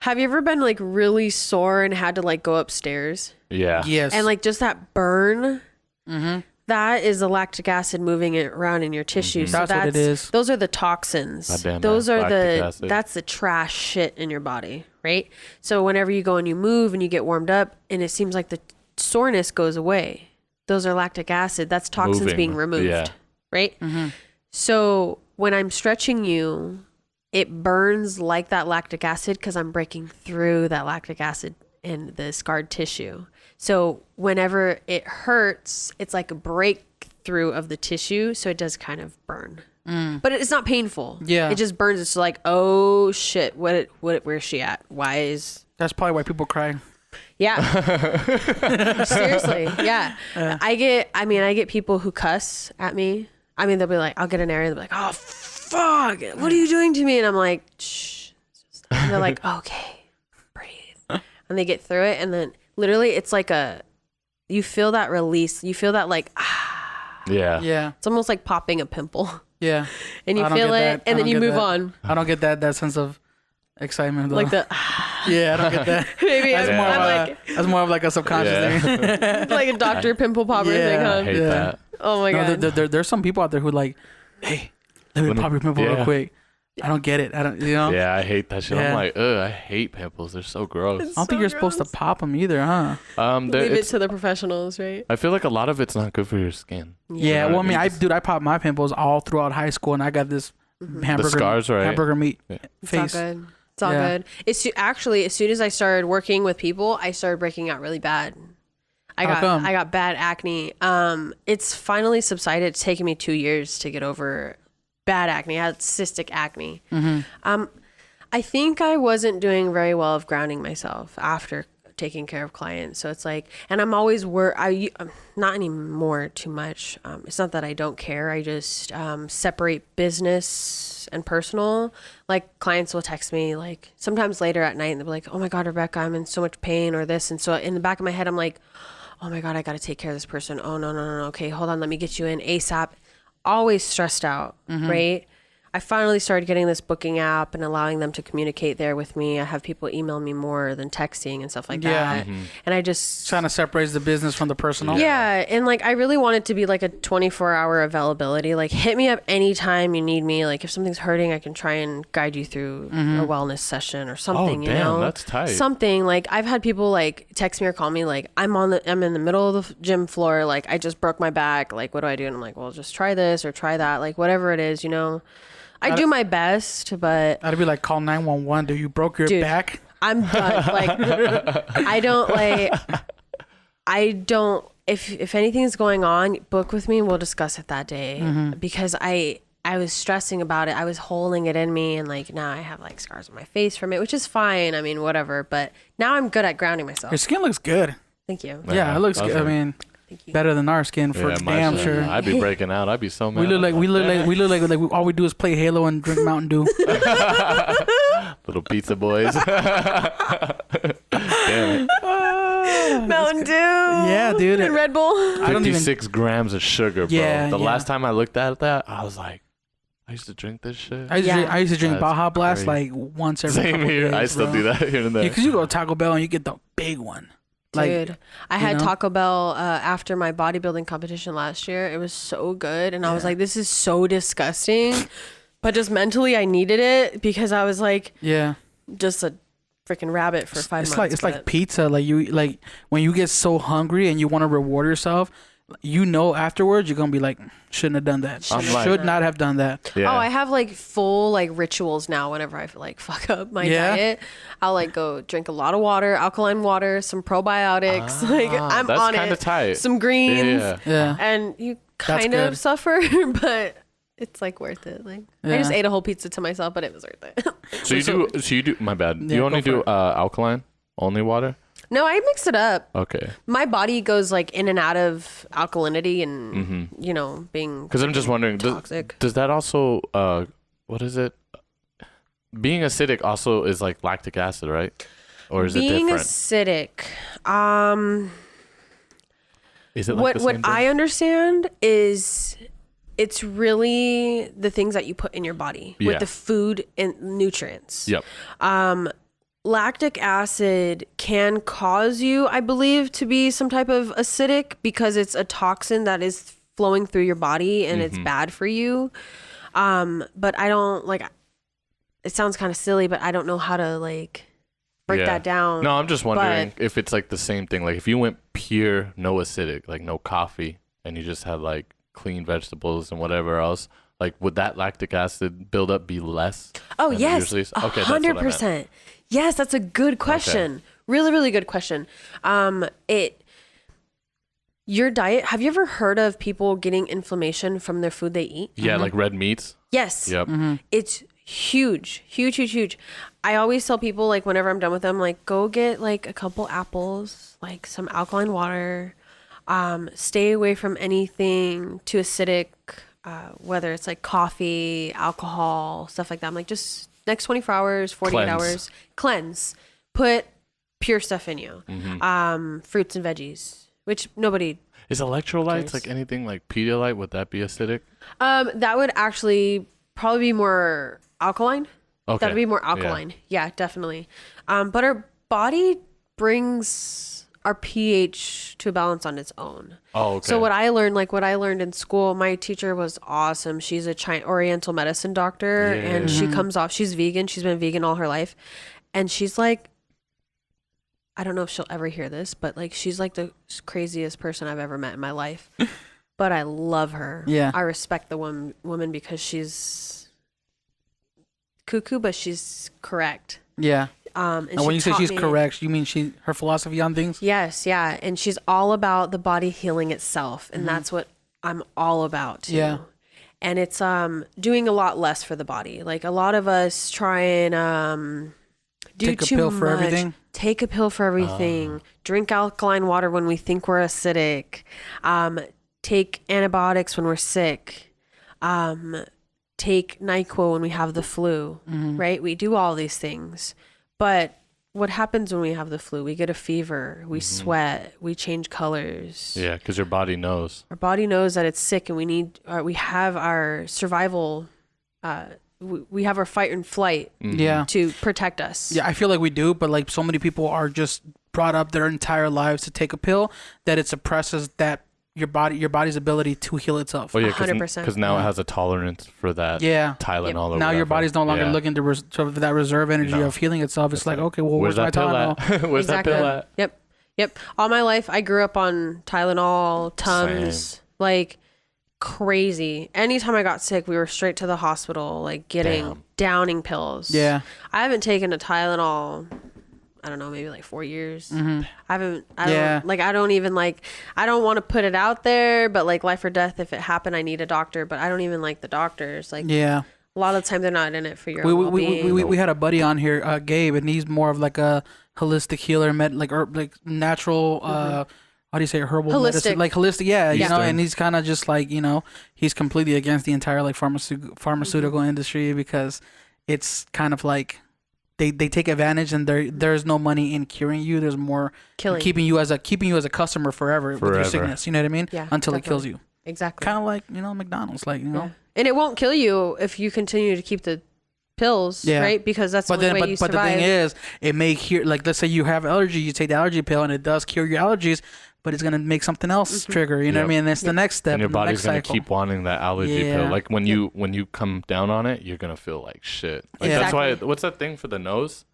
have you ever been like really sore and had to like go upstairs? Yeah. Yes. And like just that burn, that is the lactic acid moving it around in your tissue. So That's what it is. Those are the toxins. Goddamn, Those are lactic acid. that's the trash shit in your body, right? So whenever you go and you move and you get warmed up and it seems like the soreness goes away, those are lactic acid. That's toxins Moving. being removed, Yeah. right? So when I'm stretching you, it burns like that lactic acid because I'm breaking through that lactic acid in the scarred tissue. So whenever it hurts, it's like a breakthrough of the tissue. So it does kind of burn, but it's not painful. Yeah. It just burns. It's like, oh shit, where's she at? Why is, That's probably why people cry. yeah. Seriously. Yeah. I get people who cuss at me. I mean, they'll be like, I'll get an area. They'll be like, oh, fuck. What are you doing to me? And I'm like, shh. And they're like, okay, breathe. And they get through it. And then literally it's like you feel that release. You feel that like, Yeah. Yeah. it's almost like popping a pimple. Yeah. And you I don't feel get it. that. I And then don't you get move that. on. I don't get that sense of excitement though. Like the, Yeah, I don't get that. maybe That's I'm, more I'm of like, that's more of like a subconscious Yeah. thing. like a Dr. Pimple Popper Yeah. thing, I huh? hate Yeah. that. Oh my No, God. there's some people out there who like, hey, let me Let me- pop your pimple real yeah. quick. I don't get it. I don't, you know. Yeah, I hate that shit. Yeah. I'm like, ugh, I hate pimples. They're so gross. I don't think you're supposed to pop them either, huh? There- Leave it it's, to the professionals, right? I feel like a lot of it's not good for your skin. Yeah. know Well, I what I mean, mean? I popped my pimples all throughout high school, and I got this hamburger scars, right? hamburger meat Yeah. It's all face. good. It's all Yeah. good. Actually, as soon as I started working with people, I started breaking out really bad. How come? I got bad acne. It's finally subsided. It's taken me 2 years to get over bad acne. I had cystic acne. I think I wasn't doing very well of grounding myself after taking care of clients. So it's like, and I'm always not anymore too much. It's not that I don't care. I just separate business and personal. Like clients will text me like sometimes later at night and they'll be like, oh my God, Rebecca, I'm in so much pain or this. And so in the back of my head, I'm like, oh my God, I got to take care of this person. Oh no. Okay, hold on. Let me get you in ASAP. Always stressed out, right? I finally started getting this booking app and allowing them to communicate there with me. I have people email me more than texting and stuff like Yeah. that. And I just, Trying to separate the business from the personal. yeah. And like, I really want it to be like a 24-hour availability. Like hit me up anytime you need me. Like if something's hurting, I can try and guide you through a wellness session or something, you damn, know, that's tight. something like I've had people like text me or call me like I'm in the middle of the gym floor. Like I just broke my back. Like, what do I do? And I'm like, well, just try this or try that. Like whatever it is, you know, I do my best, but I'd be like, call 911. Do you broke your Dude. back? I'm done. Like, I don't, if anything's going on, book with me and we'll discuss it that day because I was stressing about it. I was holding it in me and like, now I have like scars on my face from it, which is fine. I mean, whatever, but now I'm good at grounding myself. Your skin looks good. Thank you. Yeah, it looks good. I awesome. mean, Thank you. better than our skin for my damn shit. sure. I'd be breaking out. I'd be so mad. We look like all we do is play Halo and drink Mountain Dew. little pizza boys. Damn it. Mountain Dew. Yeah, dude. And Red Bull. I don't even. 56 grams of sugar, bro. Yeah, the yeah. last time I looked at that, I was like, I used to drink this shit. I used to drink That's Baja Blast crazy. like once every Same couple here. days, I still bro. do that here and there. Yeah, because you go to Taco Bell and you get the big one. Like, Dude, I had know? Taco Bell after my bodybuilding competition last year. It was so good. And I was like, this is so disgusting. But just mentally, I needed it because I was like, yeah. just a freaking rabbit for 5 months. It's like pizza. Like you like when you get so hungry and you want to reward yourself, you know afterwards you're gonna be like, shouldn't have done that. Should not have done that. Oh, I have like full like rituals now. Whenever I feel like fuck up my diet, I'll like go drink a lot of water, alkaline water, some probiotics. Like I'm on it. Tight. Some greens. Yeah. And you kind of suffer, but it's like worth it. Like I just ate a whole pizza to myself, but it was worth it. So you do. My bad. You only do alkaline, only water. No, I mix it up. Okay. My body goes like in and out of alkalinity and you know being. Because I'm just wondering, toxic. Does that also what is it? Being acidic also is like lactic acid, right? Or is it different? Being acidic, is it like what I understand is it's really the things that you put in your body with the food and nutrients. Yep. Lactic acid can cause you, I believe, to be some type of acidic because it's a toxin that is flowing through your body and it's bad for you. But I don't like, it sounds kind of silly, but I don't know how to like break that down. No, I'm just wondering if it's like the same thing. Like if you went pure no acidic, like no coffee, and you just had like clean vegetables and whatever else, like would that lactic acid buildup be less? Oh yes, okay, 100%. Yes, that's a good question. Okay. Really, really good question. Your diet, have you ever heard of people getting inflammation from their food they eat? Yeah, like red meats. Yes. Yep. It's huge. I always tell people, like, whenever I'm done with them, like, go get, like, a couple apples, like, some alkaline water. Stay away from anything too acidic, whether it's, like, coffee, alcohol, stuff like that. I'm like, just next 24 hours, 48 hours, cleanse. Put pure stuff in you. Fruits and veggies, which nobody... Is electrolytes like anything like Pedialyte? Would that be acidic? That would actually probably be more alkaline. Okay. That would be more alkaline. Yeah, definitely. But our body brings our pH to a balance on its own. Oh, okay. So what I learned in school, my teacher was awesome. She's a Oriental medicine doctor and she comes off, she's vegan. She's been vegan all her life. And she's like, I don't know if she'll ever hear this, but like, she's like the craziest person I've ever met in my life. But I love her. Yeah. I respect the woman because she's cuckoo, but she's correct. Yeah. And when you say she's correct, you mean her philosophy on things? Yes, yeah. And she's all about the body healing itself. And that's what I'm all about too. Yeah. And it's doing a lot less for the body. Like a lot of us try and do too much. For everything? Take a pill for everything. Drink alkaline water when we think we're acidic. Take antibiotics when we're sick. Take NyQuil when we have the flu, right? We do all these things. But what happens when we have the flu? We get a fever, we sweat, we change colors. Yeah, because your body knows. Our body knows that it's sick and we have our survival, we have our fight and flight to protect us. Yeah, I feel like we do, but like so many people are just brought up their entire lives to take a pill that it suppresses that your body's ability to heal itself. Oh yeah, 100%. Because now it has a tolerance for that Tylenol. Now your body's no longer looking to for that reserve energy of healing itself. It's like, okay, well, where's my Tylenol? Where's that pill at? Yep. All my life, I grew up on Tylenol, Tums, like crazy. Anytime I got sick, we were straight to the hospital, like getting downing pills. Yeah. I haven't taken a Tylenol, I don't know, maybe like 4 years. I don't want to put it out there, but like life or death, if it happened, I need a doctor, but I don't even like the doctors. Like, a lot of the time they're not in it for your well-being. We had a buddy on here, Gabe, and he's more of like a holistic healer, like natural, how do you say herbal medicine? Like holistic, you know, and he's kind of just like, you know, he's completely against the entire like pharmaceutical industry because it's kind of like, They take advantage, and there's no money in curing you. There's more keeping you as a customer forever with your sickness. You know what I mean? Yeah. Until it kills you. Exactly. Kind of like, you know, McDonald's, like, you know. Yeah. And it won't kill you if you continue to keep the pills, right? Because that's the only way you survive. But the thing is, it may cure. Like, let's say you have allergy, you take the allergy pill, and it does cure your allergies. But it's gonna make something else trigger. You know what I mean? And that's the next step. And your body's gonna cycle. keep wanting that allergy pill. Like when you come down on it, you're gonna feel like shit. Like that's why. What's that thing for the nose?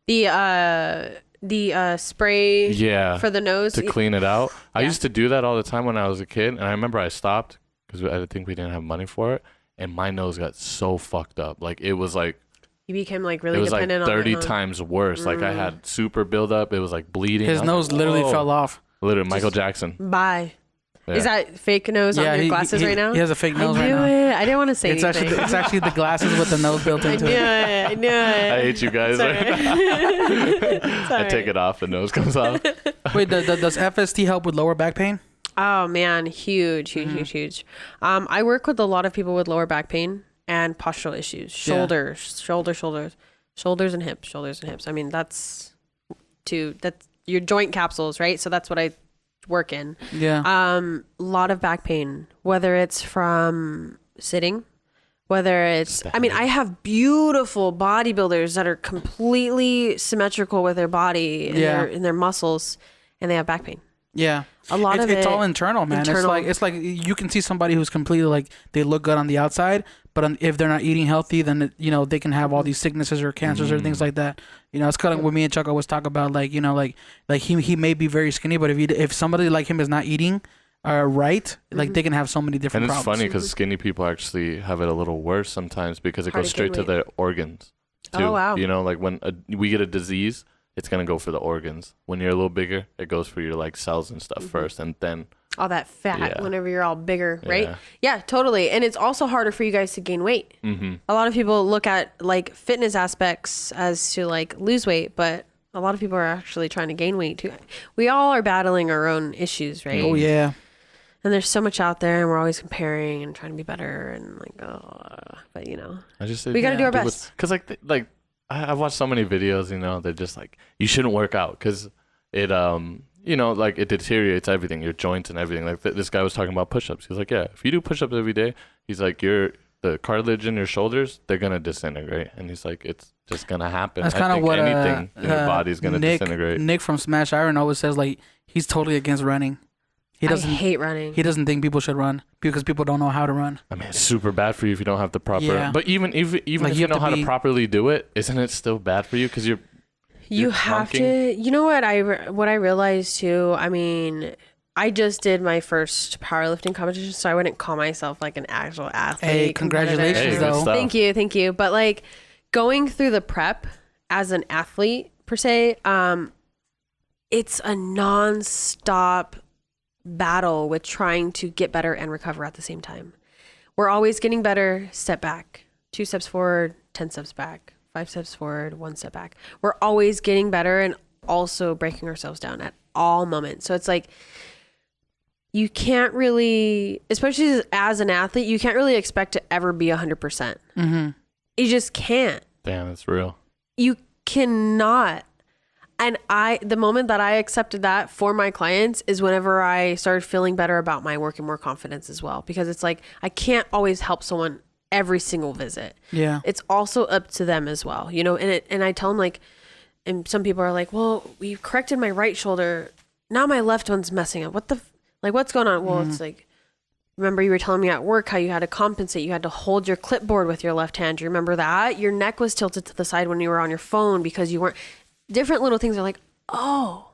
The spray for the nose to clean it out. I used to do that all the time when I was a kid, and I remember I stopped because I think we didn't have money for it, and my nose got so fucked up. Like it was like you became like really it was like dependent 30 on it, huh? times worse. Like I had super buildup. It was like bleeding. His nose literally fell off. Literally, Michael Jackson. Bye. Yeah. Is that fake nose on your glasses right now? He has a fake nose I right knew now. it. I didn't want to say anything. It's actually the glasses with the nose built into it. I knew it. I hate you guys. I take it off, the nose comes off. Wait, does FST help with lower back pain? Oh man, huge. I work with a lot of people with lower back pain and postural issues, shoulders and hips. I mean, that's your joint capsules, right? So that's what I work in. Yeah. A lot of back pain, whether it's from sitting, whether it's I have beautiful bodybuilders that are completely symmetrical with their body and in their muscles, and they have back pain. Yeah. A lot of it's all internal, man. It's like you can see somebody who's completely like they look good on the outside, but if they're not eating healthy, then they can have all these sicknesses or cancers or things like that. It's kind of what me and Chuck always talk about. Like he may be very skinny, but if somebody like him is not eating right, like they can have so many different problems. And it's funny because skinny people actually have it a little worse sometimes because it goes straight to their organs too. Oh wow. Like when we get a disease, it's going to go for the organs. When you're a little bigger, it goes for your like cells and stuff first, and then all that fat whenever you're all bigger, right? Yeah, totally. And it's also harder for you guys to gain weight. A lot of people look at like fitness aspects as to like lose weight, but a lot of people are actually trying to gain weight too. We all are battling our own issues, right? Oh yeah. And there's so much out there, and we're always comparing and trying to be better, and like, but I just we got to do our best. Because like I've watched so many videos, they're just like, you shouldn't work out because it, like it deteriorates everything, your joints and everything. Like this guy was talking about push-ups. He's like, yeah, if you do push-ups every day, he's like, the cartilage in your shoulders, they're going to disintegrate. And he's like, it's just going to happen. That's kind of what anything in your body's going to disintegrate. Nick from Smash Iron always says like, he's totally against running. I hate running. He doesn't think people should run because people don't know how to run. I mean, it's super bad for you if you don't have the proper. Yeah. But even like if you know how to properly do it, isn't it still bad for you? Because you have to. You know what I realized too. I mean, I just did my first powerlifting competition, so I wouldn't call myself like an actual athlete. Hey, congratulations though. Thank you. But like going through the prep as an athlete per se, it's a non-stop battle with trying to get better and recover at the same time. We're always getting better, step back, 2 steps forward, 10 steps back, 5 steps forward, 1 step back. We're always getting better and also breaking ourselves down at all moments. So it's like you can't really, especially as an athlete, you can't really expect to ever be 100%. You just can't. Damn, that's real. You cannot. And the moment that I accepted that for my clients is whenever I started feeling better about my work and more confidence as well. Because it's like, I can't always help someone every single visit. Yeah. It's also up to them as well, and I tell them like, and some people are like, well, we've corrected my right shoulder. Now my left one's messing up. What's going on? Well, it's like, remember you were telling me at work how you had to compensate. You had to hold your clipboard with your left hand. Do you remember that? Your neck was tilted to the side when you were on your phone because you weren't. Different little things are like, oh,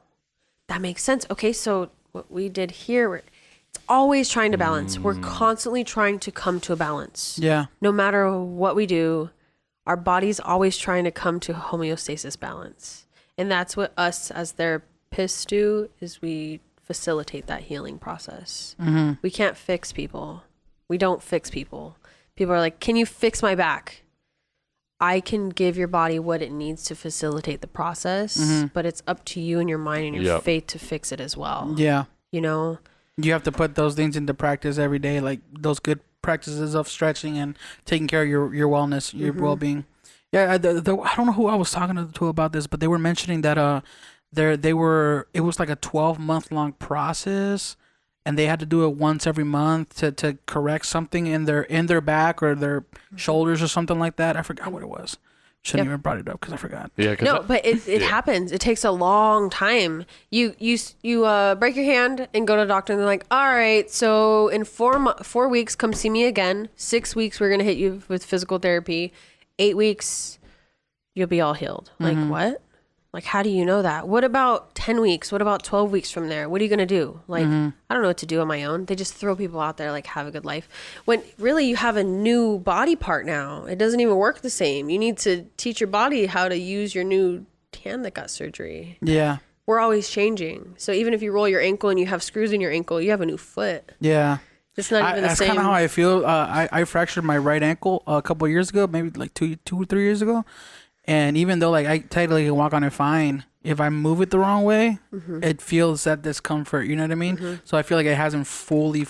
that makes sense. Okay, so what we did here, it's always trying to balance. We're constantly trying to come to a balance. Yeah. No matter what we do, our body's always trying to come to homeostasis balance. And that's what us as therapists do, is we facilitate that healing process. We can't fix people. We don't fix people. People are like, can you fix my back? I can give your body what it needs to facilitate the process, but it's up to you and your mind and your faith to fix it as well. Yeah. You have to put those things into practice every day, like those good practices of stretching and taking care of your wellness, your well-being. Yeah. I don't know who I was talking to about this, but they were mentioning that it was like a 12-month long process, and they had to do it once every month to correct something in their back or their shoulders or something like that. I forgot what it was. Shouldn't even brought it up because I forgot. Yeah, but it happens. It takes a long time. You break your hand and go to the doctor, and they're like, all right, so in 4 weeks, come see me again. 6 weeks, we're gonna hit you with physical therapy. 8 weeks, you'll be all healed. Like what? Like, how do you know that? What about 10 weeks? What about 12 weeks from there? What are you going to do? Like, I don't know what to do on my own. They just throw people out there, like, have a good life. When really you have a new body part now. It doesn't even work the same. You need to teach your body how to use your new hand that got surgery. Yeah. We're always changing. So even if you roll your ankle and you have screws in your ankle, you have a new foot. Yeah. It's not even the that's same. kind of how I feel. I fractured my right ankle a couple of years ago, maybe like two or 3 years ago. And even though like I technically can walk on it fine, if I move it the wrong way, it feels that discomfort. You know what I mean? So I feel like it hasn't fully,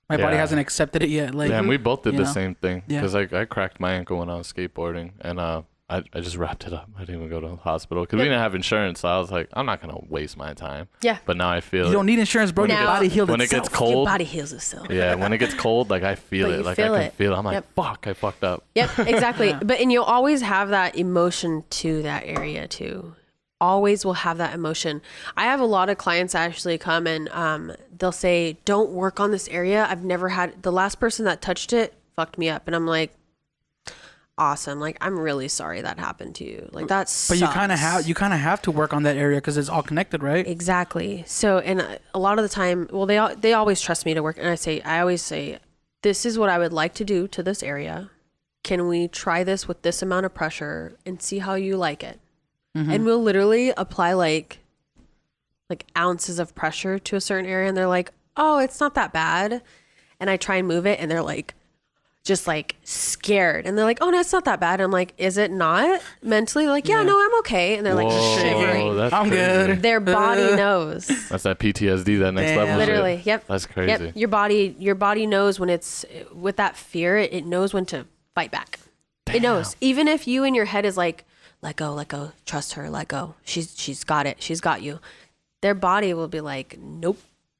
my body hasn't accepted it yet. Like, yeah, and we both did the same thing. Yeah. Because like I cracked my ankle when I was skateboarding, and I just wrapped it up. I didn't even go to the hospital because we didn't have insurance. So I was like, I'm not gonna waste my time. Yeah. But now I feel you don't need insurance, bro. Now- Your body healed when it itself. gets cold. Your body heals itself. Yeah, when it gets cold, like I feel But it. you Like feel I can it. feel it. I'm like, Yep. fuck, I fucked up. Yep, exactly. But and you'll always have that emotion to that area too. Always will have that emotion. I have a lot of clients actually come and they'll say, "Don't work on this area. I've never had the last person that touched it fucked me up." And I'm like, awesome. Like, I'm really sorry that happened to you. Like, that's But you kind of have to work on that area because it's all connected, right? Exactly. So, and a lot of the time, well, they always trust me to work. And I always say, this is what I would like to do to this area. Can we try this with this amount of pressure and see how you like it? And we'll literally apply like ounces of pressure to a certain area. And they're like, oh, it's not that bad. And I try and move it. And they're like, just like scared. And they're like, oh no, it's not that bad. And I'm like, is it not? Mentally, like, yeah, no, I'm okay. And they're like shivering. That's I'm crazy. good. Their body knows. That's that PTSD, that next Damn. level. Literally. Shit. Yep. That's crazy. Yep. Your body knows when it's with that fear, it knows when to fight back. It knows. Even if you in your head is like, let go, trust her, let go. She's got it. She's got you. Their body will be like, nope.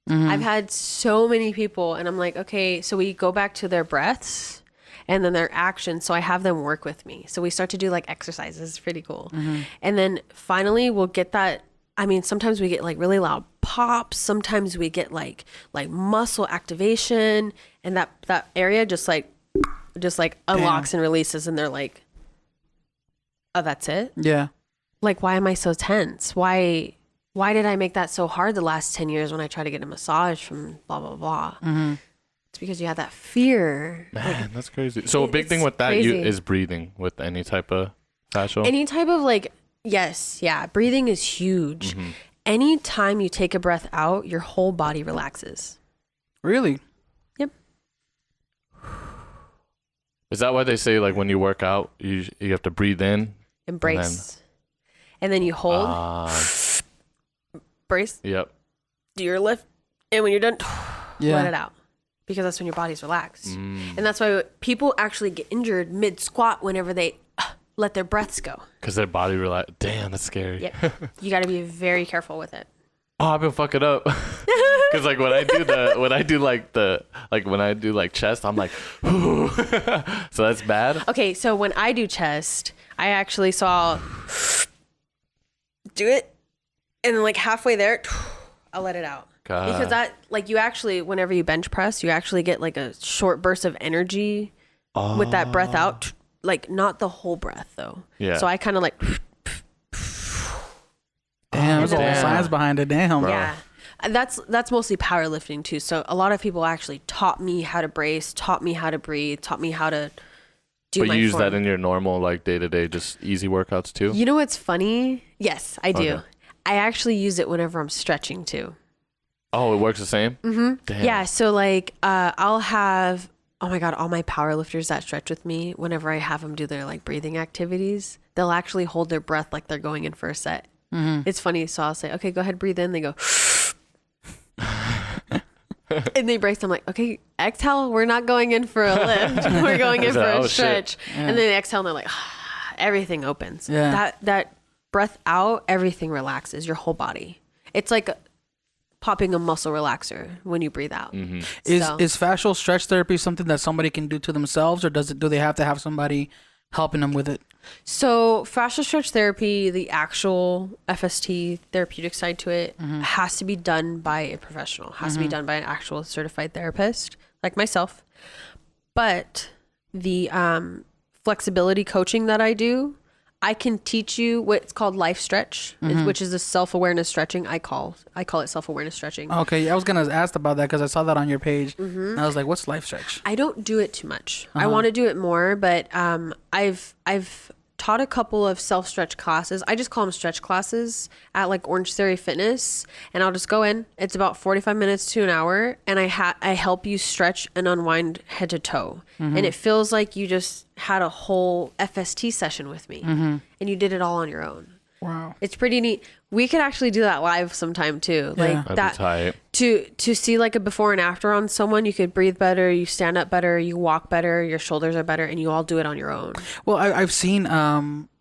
I've had so many people and I'm like, okay, so we go back to their breaths and then their actions. So I have them work with me. So we start to do like exercises. It's pretty cool. And then finally we'll get that. I mean, sometimes we get like really loud pops. Sometimes we get like muscle activation, and that area just like unlocks and releases. And they're like, oh, that's it? Yeah. Like, why am I so tense? Why did I make that so hard the last 10 years when I try to get a massage from blah, blah, blah? It's because you have that fear. Man, that's crazy. So a big thing with that crazy. is breathing with any type of fascial. Any type of like, yes, yeah, breathing is huge. Anytime you take a breath out, your whole body relaxes. Really? Yep. Is that why they say like when you work out, you have to breathe in? Embrace. And then you hold, brace, Yep. do your lift, and when you're done, Yeah. let it out. Because that's when your body's relaxed. And that's why people actually get injured mid squat whenever they let their breaths go. Because their body relax. Damn, that's scary. Yep. You got to be very careful with it. Oh, I've been fucking up. Because like when I do like chest, I'm like, so that's bad. Okay, so when I do chest, I actually saw do it, and then like halfway there, I'll let it out. God. Because that, like, you actually, whenever you bench press, you actually get like a short burst of energy with that breath out. Like, not the whole breath though. Yeah. So I kind of like, Damn, there's a whole Damn. science behind it. Damn. Bro. yeah. That's mostly powerlifting too. So a lot of people actually taught me how to brace, taught me how to breathe, taught me how to do But my you use form. that in your normal like day-to-day just easy workouts too? You know what's funny? Yes, I do. Okay. I actually use it whenever I'm stretching too. Oh, it works the same? Mm-hmm. Damn. Yeah, so like I'll have, oh my God, all my power lifters that stretch with me, whenever I have them do their like breathing activities, they'll actually hold their breath like they're going in for a set. It's funny. So I'll say, okay, go ahead, breathe in. They go, and they brace. I'm like, okay, exhale. We're not going in for a lift. We're going in for Oh, a shit. stretch. And then they exhale and they're like, everything opens. Yeah. That breath out, everything relaxes, your whole body. It's like popping a muscle relaxer when you breathe out. Is So- fascial stretch therapy something that somebody can do to themselves, or do they have to have somebody helping them with it? So fascial stretch therapy, the actual FST therapeutic side to it, has to be done by a professional, has to be done by an actual certified therapist like myself. But the flexibility coaching that I do, I can teach you what's called life stretch, which is the self-awareness stretching. I call it self-awareness stretching. Okay, I was gonna ask about that because I saw that on your page, and I was like, "What's life stretch?" I don't do it too much. I want to do it more, but I've taught a couple of self-stretch classes. I just call them stretch classes at like Orange Theory Fitness, and I'll just go in. It's about 45 minutes to an hour, and I help you stretch and unwind head to toe, and it feels like you just had a whole FST session with me, and you did it all on your own. Wow, it's pretty neat. We could actually do that live sometime too. Yeah. Like That'd be tight. to see like a before and after on someone. You could breathe better, you stand up better, you walk better, your shoulders are better, and you all do it on your own. Well, I've seen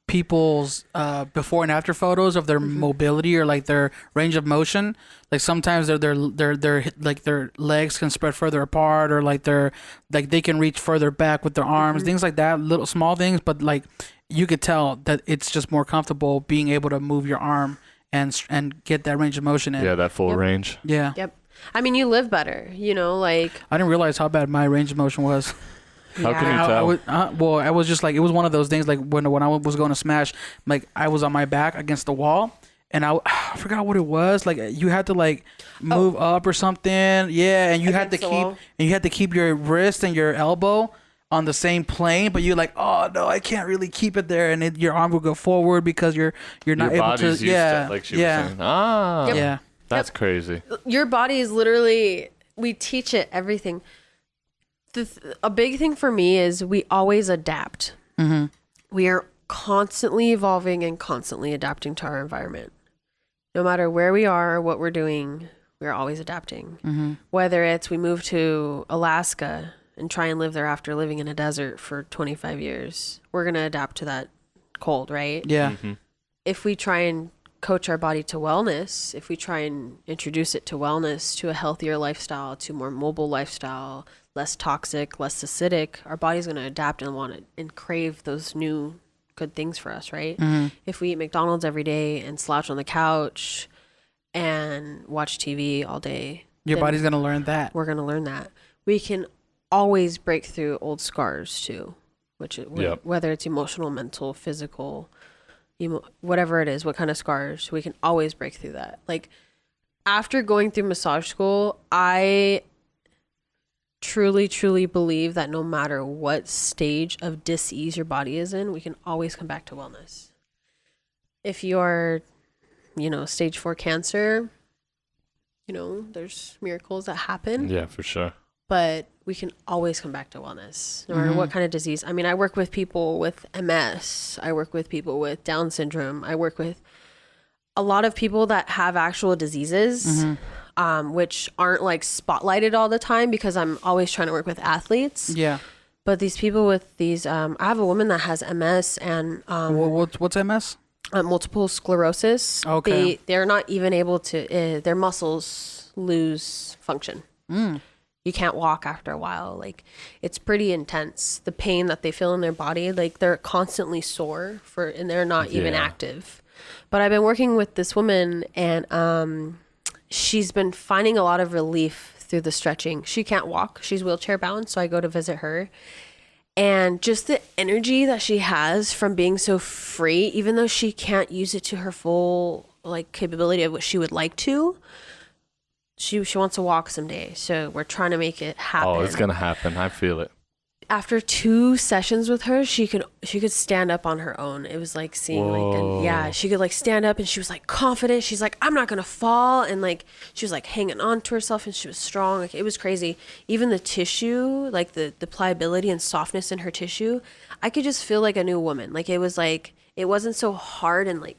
people's before and after photos of their mobility or like their range of motion. Like sometimes their like their legs can spread further apart, or like they can reach further back with their arms, things like that, little small things, but like you could tell that it's just more comfortable being able to move your arm and get that range of motion in. Yeah, that full range. Yeah. Yep. I mean, you live better, like. I didn't realize how bad my range of motion was. How can you Yeah. tell? I was just like, it was one of those things like when I was going to smash, like I was on my back against the wall, and I forgot what it was. Like you had to like move up or something. Yeah, and you had to Against the wall. keep your wrist and your elbow on the same plane, but you're like, oh no, I can't really keep it there, and your arm will go forward because you're not Your able to. body's used to, like she was saying. Ah, Yeah. that's crazy. Your body is literally, we teach it everything. A big thing for me is we always adapt. We are constantly evolving and constantly adapting to our environment. No matter where we are, what we're doing, we're always adapting. Whether it's we move to Alaska and try and live there after living in a desert for 25 years, we're going to adapt to that cold, right? Yeah. If we try and coach our body to wellness, if we try and introduce it to wellness, to a healthier lifestyle, to more mobile lifestyle, less toxic, less acidic, our body's going to adapt and want it and crave those new good things for us, right? If we eat McDonald's every day and slouch on the couch and watch TV all day, Your then body's gonna learn that. we're going to learn that. We can always break through old scars too, Yep. whether it's emotional, mental, physical, whatever it is, what kind of scars, we can always break through that. Like after going through massage school, I truly believe that no matter what stage of dis-ease your body is in, we can always come back to wellness. If you're, stage 4 cancer, there's miracles that happen. Yeah, for sure. But we can always come back to wellness, no matter what kind of disease. I mean, I work with people with MS. I work with people with Down syndrome. I work with a lot of people that have actual diseases, which aren't like spotlighted all the time because I'm always trying to work with athletes. Yeah. But these people with these, I have a woman that has MS and What's MS? multiple sclerosis. Okay. They're not even able to, their muscles lose function. You can't walk after a while. Like it's pretty intense. The pain that they feel in their body, like they're constantly sore and they're not even active. But I've been working with this woman and she's been finding a lot of relief through the stretching. She can't walk. She's wheelchair bound. So I go to visit her. And just the energy that she has from being so free, even though she can't use it to her full like capability of what she would like to, she wants to walk someday. So we're trying to make it happen. Oh, it's gonna happen. I feel it. After 2 sessions with her, she could stand up on her own. It was like seeing she could like stand up and she was like confident. She's like, I'm not gonna fall, and like she was like hanging on to herself and she was strong. Like it was crazy. Even the tissue, like the pliability and softness in her tissue, I could just feel like a new woman. Like it was like it wasn't so hard and like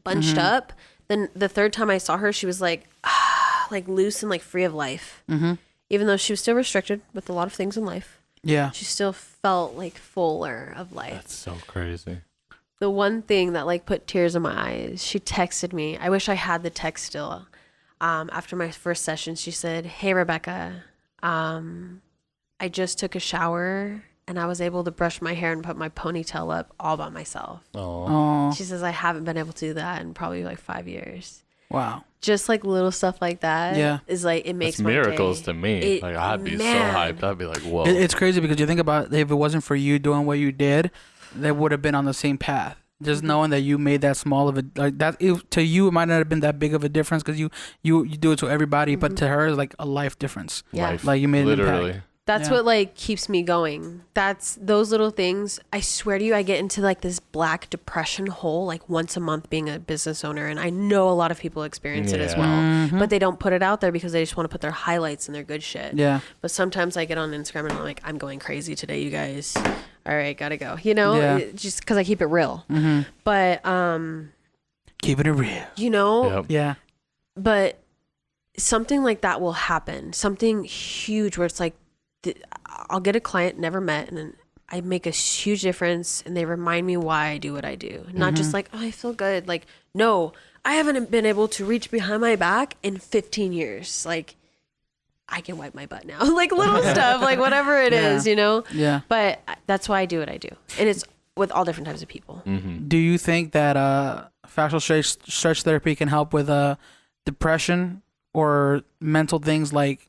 bunched up. Then the third time I saw her, she was like like loose and like free of life. Even though she was still restricted with a lot of things in life. Yeah. She still felt like fuller of life. That's so crazy. The one thing that like put tears in my eyes, she texted me. I wish I had the text still. After my first session, she said, "Hey, Rebecca, I just took a shower and I was able to brush my hair and put my ponytail up all by myself." Oh, She says, "I haven't been able to do that in probably like 5 years." Wow. Just like little stuff like that is like, it makes it's my miracles day. to me. Like I'd be so hyped. I'd be like, whoa. It's crazy because you think about if it wasn't for you doing what you did, they would have been on the same path. Just knowing that you made that small of a like that to you it might not have been that big of a difference because you do it to everybody, but to her it's like a life difference. Yeah. Life, Like you made an literally. impact. That's Yeah. what like keeps me going. That's those little things. I swear to you, I get into like this black depression hole like once a month being a business owner, and I know a lot of people experience it as Yeah. well, but they don't put it out there because they just want to put their highlights and their good shit. Yeah. But sometimes I get on Instagram and I'm like, I'm going crazy today, you guys. All right, gotta go. You know, Yeah. just because I keep it real. But Keeping it real. you know, Yep. Yeah. but something like that will happen. Something huge where it's like, I'll get a client never met, and then I make a huge difference, and they remind me why I do what I do. Not just like, oh, I feel good. Like, no, I haven't been able to reach behind my back in 15 years. Like, I can wipe my butt now. Like little stuff, like whatever it is, you know? Yeah. But that's why I do what I do. And it's with all different types of people. Do you think that fascial stretch therapy can help with depression or mental things like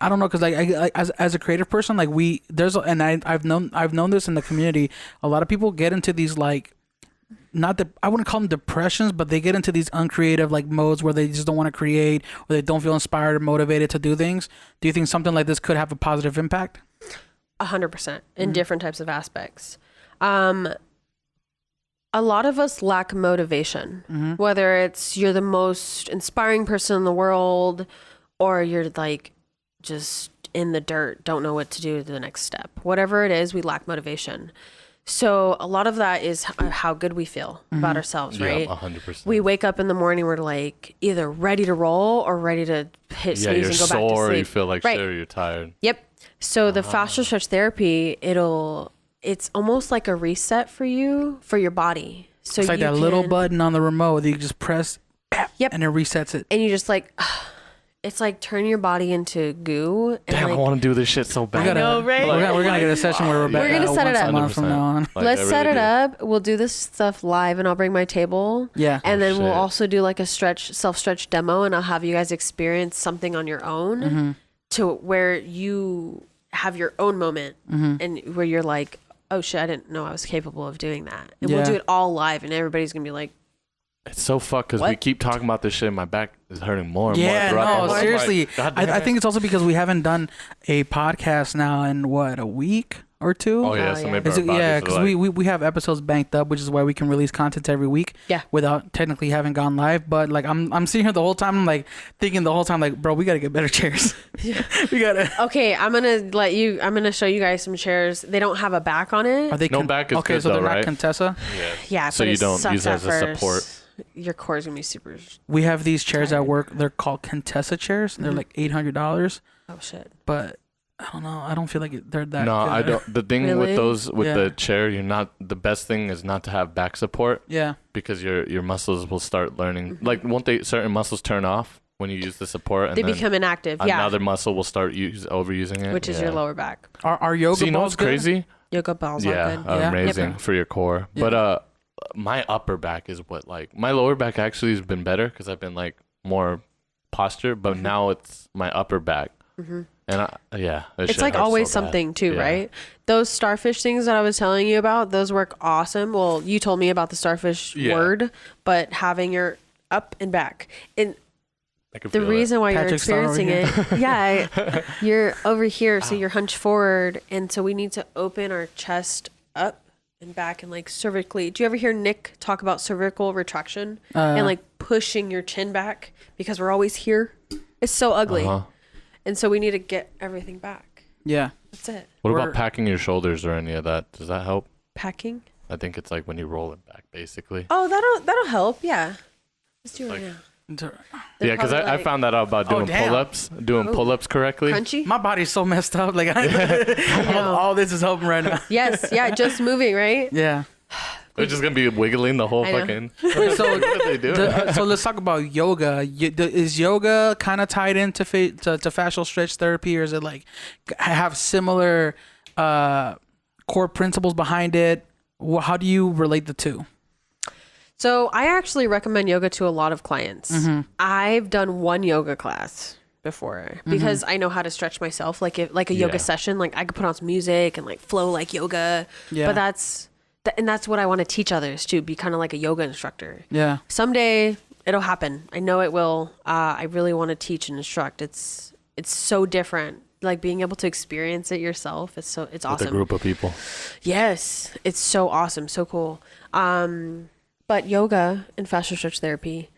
I don't know, because like I as a creative person, like I've known this in the community. A lot of people get into these like I wouldn't call them depressions, but they get into these uncreative like modes where they just don't want to create, or they don't feel inspired or motivated to do things. Do you think something like this could have a positive impact? 100% in different types of aspects. A lot of us lack motivation, whether it's you're the most inspiring person in the world, or you're like just in the dirt, don't know what to do to the next step. Whatever it is, we lack motivation. So a lot of that is how good we feel about ourselves, right? Yeah, 100%. We wake up in the morning, we're like either ready to roll or ready to hit Yeah, snooze you're and go back to sore. sleep. You feel like Right. shit. Or you're tired. Yep. So the fascial stretch therapy, it's almost like a reset for you, for your body. So It's like you that little can- button on the remote that you just press, Yep. and it resets it. And you just like, it's like turning your body into goo. And Damn, like, I want to do this shit so bad. We gotta, know, right? We're gonna get a session where we're back. We're gonna set it once a up. month from now on. Like, let's I set really it do. up. We'll do this stuff live, and I'll bring my table. Yeah. And then we'll shit. also do like a self-stretch demo, and I'll have you guys experience something on your own to where you have your own moment and where you're like, oh shit, I didn't know I was capable of doing that. And we'll Yeah. do it all live, and everybody's gonna be like, It's so fucked because we What? keep talking about this shit. And my back is hurting more and more. Yeah, throughout the no, whole- I'm seriously. like, God I damn think it. it's also because we haven't done a podcast now in what, a week or two? Oh yeah, Oh, so yeah. maybe Is our it, yeah, bodies because are like, we have episodes banked up, which is why we can release content every week. Yeah. Without technically having gone live, but like I'm sitting here the whole time, I'm like thinking the whole time, like, bro, we gotta get better chairs. We gotta. okay, I'm gonna show you guys some chairs. They don't have a back on it. Are they No back is okay? good so they're though, not right? Contessa. Yeah, So but you it don't sucks use it at as a first. support? Your core is gonna be super. We have these chairs at work. They're called Contessa chairs. They're like $800, Oh shit. but I don't know. I don't feel like they're that. No, I good. don't. The thing Really? with those with Yeah. the chair, you're not. The best thing is not to have back support Yeah. because your muscles will start learning. Like won't they? Certain muscles turn off when you use the support, and They then become inactive. Yeah, another muscle will start overusing it, which is your lower back. Our yoga So you know balls what's good? crazy? Yoga balls Yeah, are good. Yeah. amazing Yep. for your core. Yeah. But my upper back is what like my lower back actually has been better because I've been like more posture, but now it's my upper back, and this It's shit like hurts always so bad. something too, Yeah. right? Those starfish things that I was telling you about, those work awesome. Well, you told me about the starfish Yeah. word, but having your up and back. And I can the feel reason why you're Patrick's not over experiencing it, yeah, you're over here, so you're hunched forward, and so we need to open our chest up and back and like cervically. Do you ever hear Nick talk about cervical retraction and like pushing your chin back because we're always here? It's so ugly, Uh-huh. and so we need to get everything back. Yeah. That's it. What We're- about packing your shoulders or any of that? Does that help? Packing. I think it's like when you roll it back, basically. Oh, that'll help. Yeah. Let's do it right now. They're Yeah, because probably I like found that out about doing damn. pull-ups, correctly. crunchy. My body's so messed up. Like all this is helping right now. Yes. Yeah. Just moving, right? Yeah. They're just gonna be wiggling the whole I know. fucking. Wait, so What are they doing? so let's talk about yoga. Is yoga kind of tied into to fascial stretch therapy, or is it like have similar core principles behind it? How do you relate the two? So I actually recommend yoga to a lot of clients. I've done one yoga class before because I know how to stretch myself. Like a yoga Yeah. session, like I could put on some music and like flow like yoga. Yeah. But that's and that's what I want to teach others too. Be kind of like a yoga instructor. Yeah. Someday it'll happen. I know it will. I really want to teach and instruct. It's so different. Like being able to experience it yourself. It's awesome. With a group of people. Yes, it's so awesome, so cool. But yoga and fascial stretch therapy.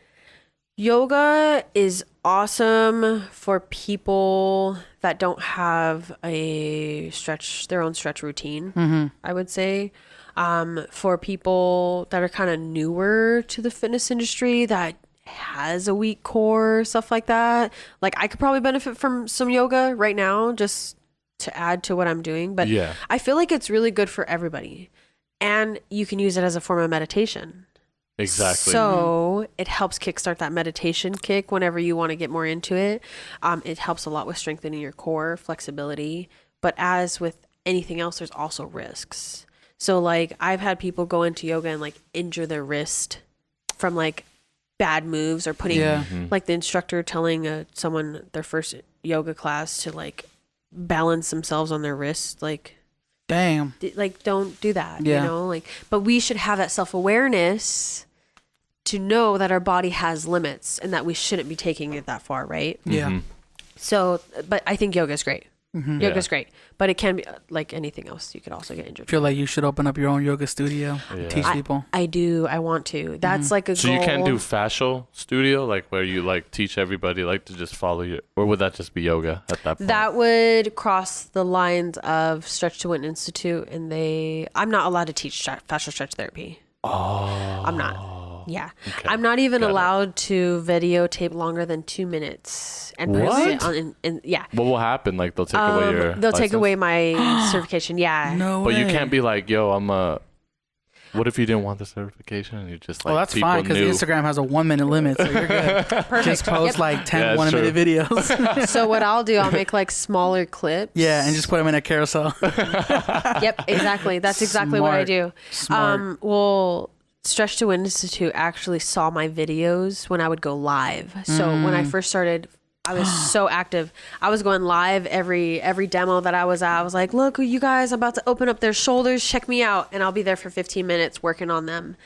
Yoga is awesome for people that don't have their own stretch routine, I would say. For people that are kind of newer to the fitness industry that has a weak core, stuff like that. Like I could probably benefit from some yoga right now just to add to what I'm doing. But I feel like it's really good for everybody. And you can use it as a form of meditation. Exactly. So it helps kickstart that meditation kick whenever you want to get more into it. It helps a lot with strengthening your core, flexibility. But as with anything else, there's also risks. So like I've had people go into yoga and like injure their wrist from like bad moves or putting like the instructor telling someone their first yoga class to like balance themselves on their wrist. Like, damn, like don't do that, you know, like, but we should have that self-awareness to know that our body has limits and that we shouldn't be taking it that far. Right. Yeah. So, but I think yoga is great. Yoga's great, but it can be like anything else. You could also get injured. Feel like you should open up your own yoga studio, teach people. I do. I want to. That's like a So goal. you can't do fascial studio, like where you like teach everybody like to just follow you, or would that just be yoga at that point? That would cross the lines of Stretch to Win Institute, and I'm not allowed to teach fascial stretch therapy. Oh, I'm not. Yeah. Okay. I'm not even Got it. allowed to videotape longer than 2 minutes and post it on. And yeah. What will happen? Like they'll take away your. They'll take license? away my certification. Yeah. No But way. you can't be like, yo, I'm a. What if you didn't want the certification and you just like? Well, that's people fine because knew? Instagram has a 1 minute limit, so you're good. Perfect. Just post Yep. like 10 Yeah, that's 1 minute videos. So what I'll do, I'll make like smaller clips. Yeah, and just put them in a carousel. Yep, exactly. That's exactly what I do. Smart. Well, Stretch to Win Institute actually saw my videos when I would go live. So when I first started, I was so active. I was going live every demo that I was at. I was like, look, you guys, I'm about to open up their shoulders. Check me out. And I'll be there for 15 minutes working on them.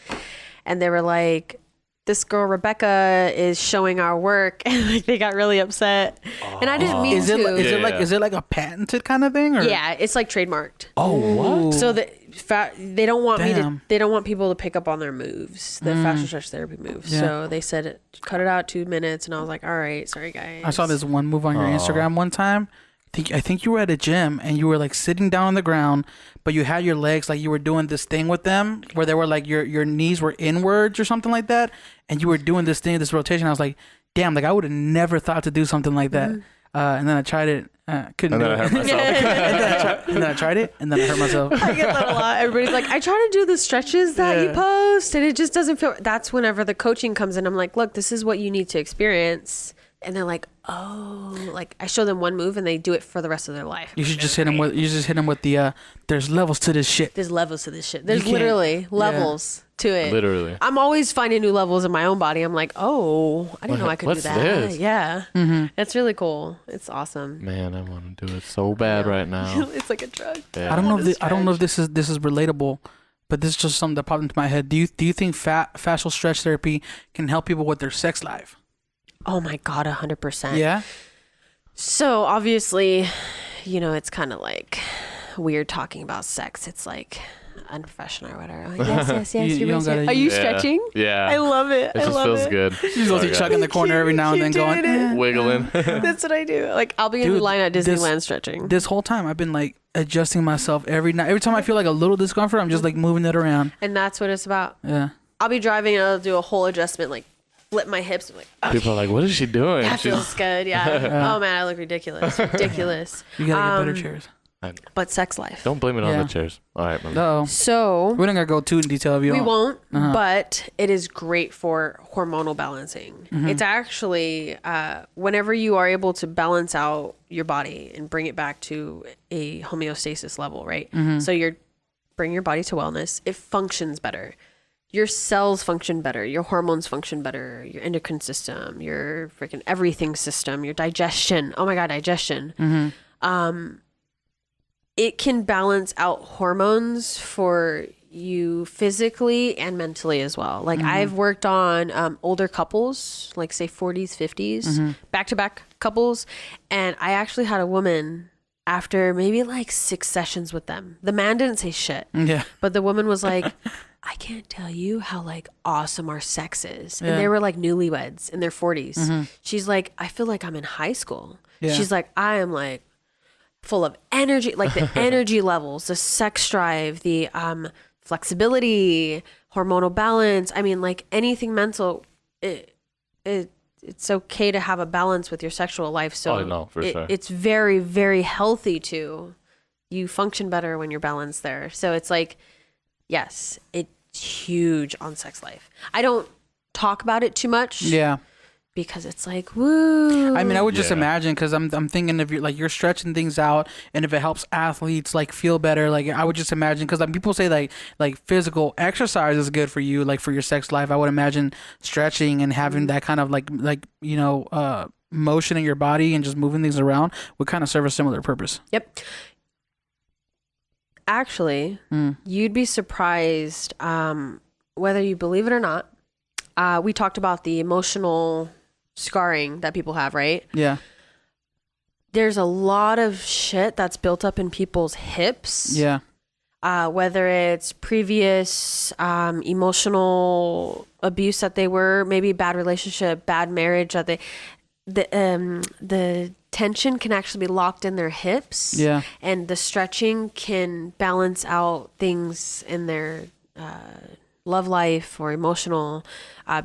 And they were like, this girl, Rebecca, is showing our work. And like, they got really upset. And I didn't mean Is to. it like a patented kind of thing? Or? Yeah, it's like trademarked. Oh, what? So they don't want me to. Damn. They don't want people to pick up on their moves, the fascial stretch therapy moves. Yeah. So they said, cut it out 2 minutes, and I was like, all right, sorry guys. I saw this one move on your Instagram one time. I think you were at a gym and you were like sitting down on the ground, but you had your legs like you were doing this thing with them where they were like your knees were inwards or something like that, and you were doing this thing, this rotation. I was like, damn, like I would have never thought to do something like that. And then I tried it, couldn't And do then I it. hurt myself. And then I tried it, and then I hurt myself. I get that a lot. Everybody's like, I try to do the stretches that you post, and it just doesn't feel. That's whenever the coaching comes in. I'm like, look, this is what you need to experience. And they're like, oh, like I show them one move and they do it for the rest of their life. You should just hit him with. You just hit him with the. There's levels to this shit. There's levels to this shit. There's can't- literally levels to it. Literally. I'm always finding new levels in my own body. I'm like, oh, I didn't know I could do What's that. this? Yeah. It's really cool. It's awesome. Man, I want to do it so bad right now. It's like a drug. Yeah. I don't know if this is relatable, but this is just something that popped into my head. Do you think fascial stretch therapy can help people with their sex life? Oh my God, 100%. Yeah. So obviously, you know, it's kind of like weird talking about sex. It's like unprofessional or whatever. Like, yes. You you're don't gotta- Are you Yeah. stretching? Yeah. I love it. It I just love feels it. good. You go see Chuck in the corner every now and then Keep going, doing it. Wiggling. That's what I do. Like I'll be in the Dude, line at this- Disneyland stretching. this whole time I've been like adjusting myself every night. Every time I feel like a little discomfort, I'm just like moving it around. And that's what it's about. Yeah. I'll be driving and I'll do a whole adjustment, like flip my hips. I'm like, People are like, what is she doing? that feels good. Yeah. Oh man, I look ridiculous. Ridiculous. You gotta get better chairs. But sex life. Don't blame it on Yeah. the chairs. All right, man. No. So We're not gonna go too in detail if you we don't. won't, but it is great for hormonal balancing. It's actually whenever you are able to balance out your body and bring it back to a homeostasis level, right? So you're bring your body to wellness. It functions better. Your cells function better. Your hormones function better. Your endocrine system, your freaking everything system, your digestion. Oh my God, digestion. It can balance out hormones for you physically and mentally as well. Like I've worked on older couples, like say 40s, 50s, back-to-back couples. And I actually had a woman after maybe like 6 sessions with them. The man didn't say shit. Yeah. But the woman was like, I can't tell you how like awesome our sex is. Yeah. And they were like newlyweds in their 40s. She's like, I feel like I'm in high school. Yeah. She's like, I am like full of energy, like the energy levels, the sex drive, the flexibility, hormonal balance. I mean, like anything mental, it's okay to have a balance with your sexual life. So Oh, no, for sure. it's very, very healthy to you function better when you're balanced there. So it's like, yes, it's huge on sex life. I don't talk about it too much. Yeah. Because it's like, woo. I mean, I would just Yeah. imagine, because I'm thinking of you, like you're stretching things out, and if it helps athletes like feel better, like I would just imagine, because people say like physical exercise is good for you, like for your sex life. I would imagine stretching and having that kind of like motion in your body and just moving things around would kind of serve a similar purpose. Yep. Actually, you'd be surprised, whether you believe it or not. We talked about the emotional scarring that people have, right? Yeah. There's a lot of shit that's built up in people's hips. Yeah. Whether it's previous emotional abuse that they were, maybe bad relationship, bad marriage, that the tension can actually be locked in their hips. Yeah. And the stretching can balance out things in their love life or emotional,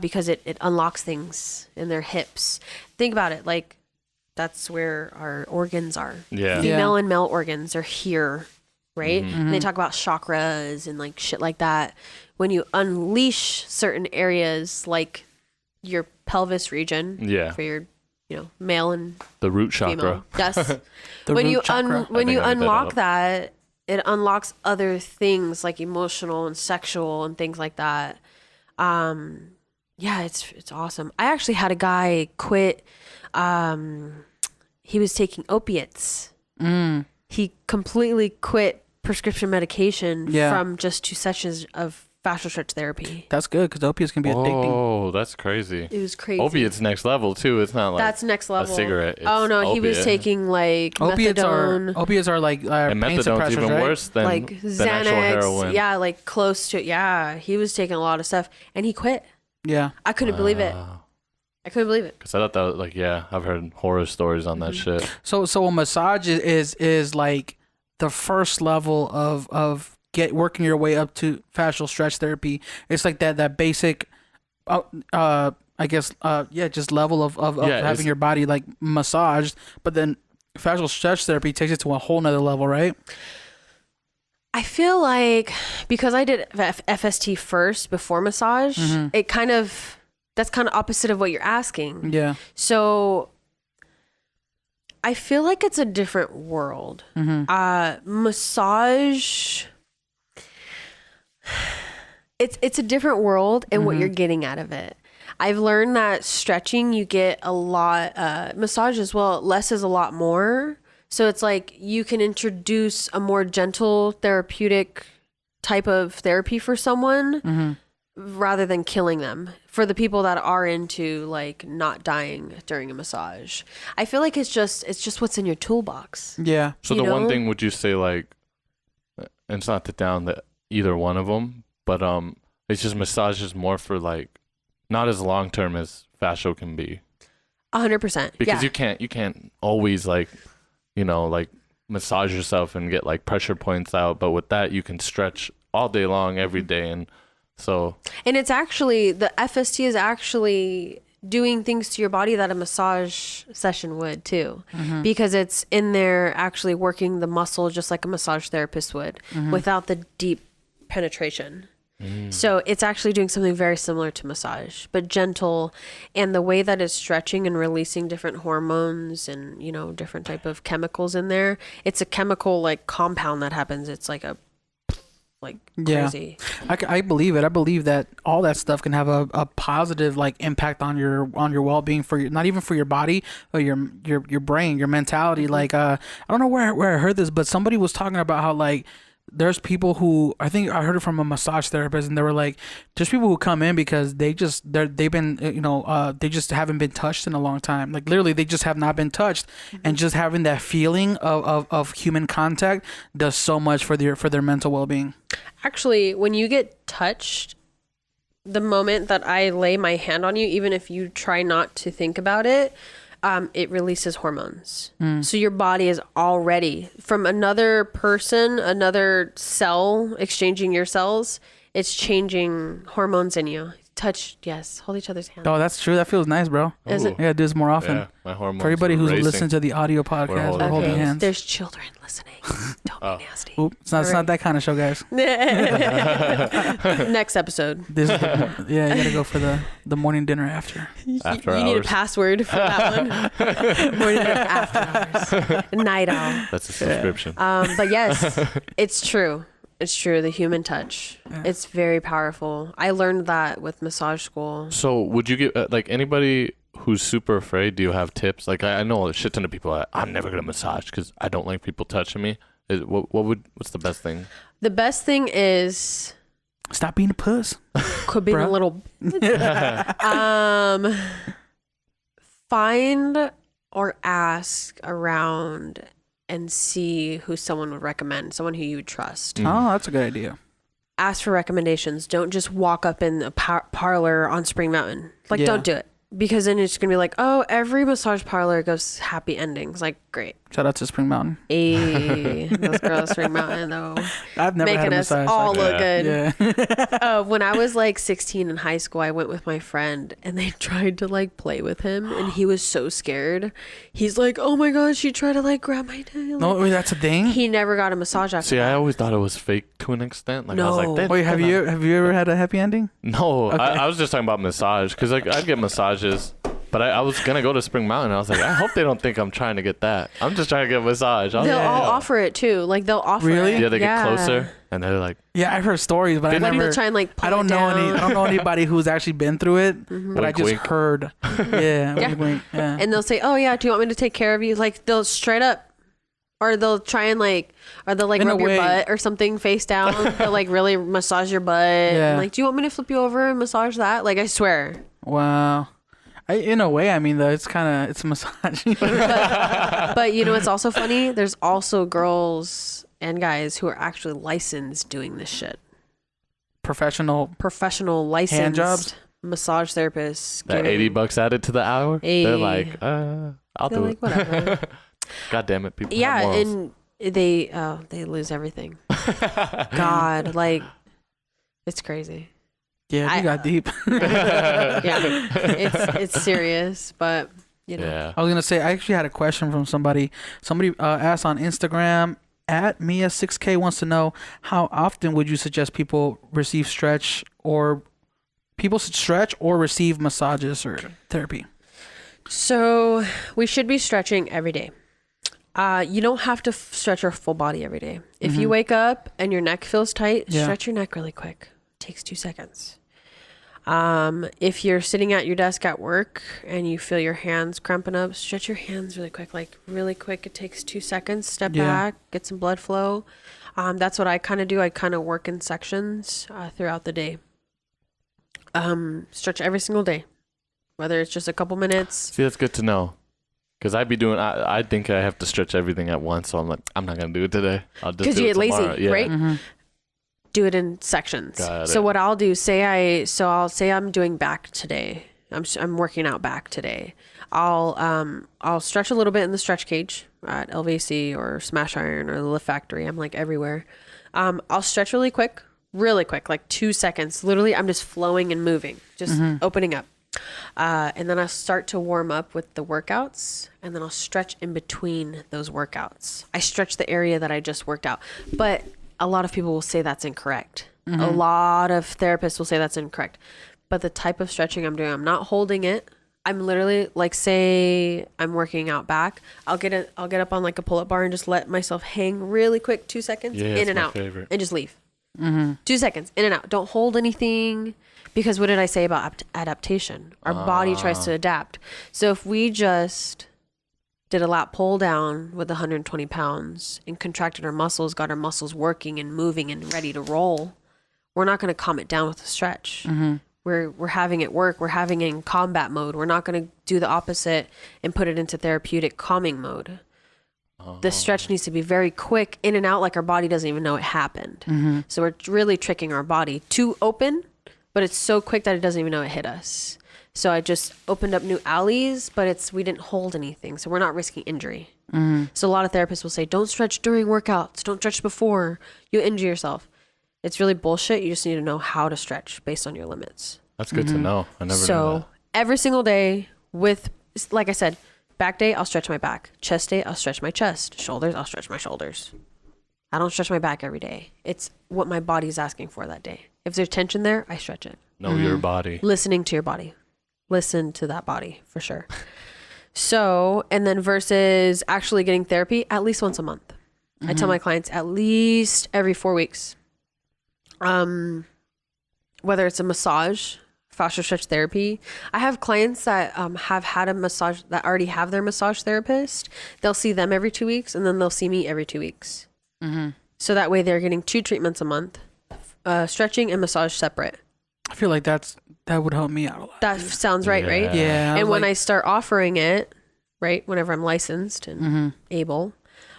because it unlocks things in their hips. Think about it, like that's where our organs are. Yeah. Female and male organs are here, right? And they talk about chakras and like shit like that. When you unleash certain areas like your pelvis region, Yeah. for your male and The root chakra. female. Yes. The when root you chakra. when I you think I made that unlock up. that, it unlocks other things like emotional and sexual and things like that. Yeah, it's awesome. I actually had a guy quit. He was taking opiates. He completely quit prescription medication from just 2 sessions of fascial stretch therapy. That's good, because opiates can be addicting. Oh, that's crazy. It was crazy. Opiates next level too. It's not like That's next level. a cigarette. It's Oh no, he was opiate. taking like Opiates methadone. are like And pain methadone's suppressors, even right? worse than Like than actual heroin. Xanax, yeah, like close to, yeah, he was taking a lot of stuff and he quit. Yeah. I couldn't believe it. I couldn't believe it. Because I thought that was like, yeah, I've heard horror stories on that shit. So a massage is like the first level of working your way up to fascial stretch therapy. It's like that basic, I guess, just level of Yeah, having your body like massaged. But then fascial stretch therapy takes it to a whole nother level, right? I feel like because I did FST first before massage, it that's kind of opposite of what you're asking. Yeah. So I feel like it's a different world. Massage, it's a different world and what you're getting out of it. I've learned that stretching, you get a lot, massage as well, less is a lot more. So it's like you can introduce a more gentle therapeutic type of therapy for someone rather than killing them. For the people that are into like not dying during a massage, I feel like it's just what's in your toolbox. Yeah. So You the one know? thing would you say like, and it's not to down that either one of them, but it's just massage is more for like not as long term as fascial can be. 100%. Because Yeah. you can't always like, like massage yourself and get like pressure points out, but with that you can stretch all day long every day. And so And it's actually, the FST is actually doing things to your body that a massage session would too, because it's in there actually working the muscle just like a massage therapist would without the deep penetration. So it's actually doing something very similar to massage, but gentle. And the way that it's stretching and releasing different hormones and, different type of chemicals in there, it's a chemical like compound that happens. It's like crazy. I believe it. I believe that all that stuff can have a positive like impact on your well-being for your, not even for your body, but your brain, your mentality. Like I don't know where I heard this, but somebody was talking about how like there's people who, I think I heard it from a massage therapist, and they were like, there's people who come in because they've been, they just haven't been touched in a long time. Like literally, they just have not been touched, and just having that feeling of human contact does so much for their mental well-being. Actually, when you get touched, the moment that I lay my hand on you, even if you try not to think about it, it releases hormones. So your body is already, from another person, another cell exchanging your cells, it's changing hormones in you. Touch, yes. Hold each other's hand. Oh, that's true. That feels nice, bro. Is it? Yeah, do this more often. Yeah, my hormones. For everybody who's racing. listening to the audio podcast, we're holding hands. There's children listening. Don't be nasty. Oop, it's not that kind of show, guys. Next episode. This is you gotta go for the morning dinner after. After You need a hours. password for that one. Morning dinner after hours. Night owl. That's a subscription. But yes, it's true. It's true. The human touch. It's very powerful. I learned that with massage school. So would you give like anybody who's super afraid? Do you have tips? Like I know a shit ton of people. I'm never gonna massage because I don't like people touching me. What's the best thing? The best thing is Stop being a puss. quit being a little. Find or ask around and see who someone would recommend, someone who you would trust. Oh, that's a good idea. Ask for recommendations. Don't just walk up in a parlor on Spring Mountain. Like, Yeah. don't do it. Because then it's going to be like, oh, every massage parlor goes happy endings. Like, great. Shout out to Spring Mountain. Hey, those girls at Spring Mountain, though. I've never had Making a us massage. all like look good. Yeah. When I was like 16 in high school, I went with my friend and they tried to like play with him and he was so scared. He's like, oh my God, she tried to like grab my tail. No, wait, that's a thing. He never got a massage after See, that. I always thought it was fake to an extent. Like I was No. like, Wait, have you ever had a happy ending? No, Okay. I was just talking about massage because like I'd get massages, but I was gonna go to Spring Mountain. And I was like, I hope they don't think I'm trying to get that. I'm just trying to get a massage. I was They'll like, all "Oh." offer it too. Like they'll offer Really? it. Yeah, they get closer and they're like, Yeah, I've heard stories, but I Like never. they'll try and like pull I don't it know down. I don't know anybody who's actually been through it, but I Wink, just wink. heard. Yeah, Yeah. wink, wink, yeah. And they'll say, oh yeah, do you want me to take care of you? Like they'll straight up, or they'll try and like, or they'll like In a rub your way. butt or something face down. They'll like really massage your butt. Yeah. And, like, do you want me to flip you over and massage that? Like I swear. Wow. In a way, I mean, though, it's a massage. But you know what's also funny? There's also girls and guys who are actually licensed doing this shit. Professional. Professional licensed jobs? massage therapists. that $80 added to the hour. Hey. They're like, I'll They're do like, it. whatever. God damn it, people. Yeah, have morals. and they lose everything. God, like it's crazy. Yeah, I- you got deep. Yeah, it's serious, but you know. Yeah. I was gonna say, I actually had a question from somebody. Somebody asked on Instagram at Mia6K wants to know how often would you suggest people receive stretch or receive massages or therapy? So we should be stretching every day. You don't have to stretch your full body every day. If you wake up and your neck feels tight, Yeah. stretch your neck really quick. It takes 2 seconds. If you're sitting at your desk at work and you feel your hands cramping up, stretch your hands really quick. Like really quick. It takes 2 seconds. Step Yeah. back, get some blood flow. That's what I kind of do. I kind of work in sections throughout the day. Stretch every single day, whether it's just a couple minutes. See, that's good to know. Because I think I have to stretch everything at once. So I'm like, I'm not going to do it today. I'll just Because do you it get lazy, tomorrow. Yeah. right? Do it in sections. Got So it. what I'll do, I'll say I'm doing back today. I'm working out back today. I'll stretch a little bit in the stretch cage at LVC or Smash Iron or the Lift Factory. I'm like everywhere. I'll stretch really quick, like 2 seconds. Literally, I'm just flowing and moving, just opening up. And then I'll start to warm up with the workouts, and then I'll stretch in between those workouts. I stretch the area that I just worked out, but a lot of people will say that's incorrect. A lot of therapists will say that's incorrect. But the type of stretching I'm doing, I'm not holding it. I'm literally like, say I'm working out back. I'll get up on like a pull-up bar and just let myself hang really quick, 2 seconds, Yeah, in it's and my out, favorite. and just leave. 2 seconds, in and out. Don't hold anything. Because what did I say about adaptation? Our body tries to adapt. So if we just did a lat pull down with 120 pounds and contracted our muscles, got our muscles working and moving and ready to roll, we're not going to calm it down with a stretch. We're having it work. We're having it in combat mode. We're not going to do the opposite and put it into therapeutic calming mode. The stretch needs to be very quick, in and out, like our body doesn't even know it happened. So we're really tricking our body to open, but it's so quick that it doesn't even know it hit us. So I just opened up new alleys, but we didn't hold anything. So we're not risking injury. So a lot of therapists will say, don't stretch during workouts. Don't stretch before. You injure yourself. It's really bullshit. You just need to know how to stretch based on your limits. That's good to know. I never knew that. So every single day with, like I said, back day, I'll stretch my back. Chest day, I'll stretch my chest. Shoulders, I'll stretch my shoulders. I don't stretch my back every day. It's what my body's asking for that day. If there's tension there, I stretch it. Know your body. Listening to your body. Listen to that body for sure. So, and then versus actually getting therapy at least once a month. I tell my clients at least every 4 weeks. Whether it's a massage, fascial stretch therapy. I have clients that have had a massage, that already have their massage therapist. They'll see them every 2 weeks, and then they'll see me every 2 weeks. So that way they're getting 2 treatments a month, stretching and massage separate. I feel like that would help me out a lot. That sounds right, right? Yeah. And when I start offering it, right, whenever I'm licensed and able,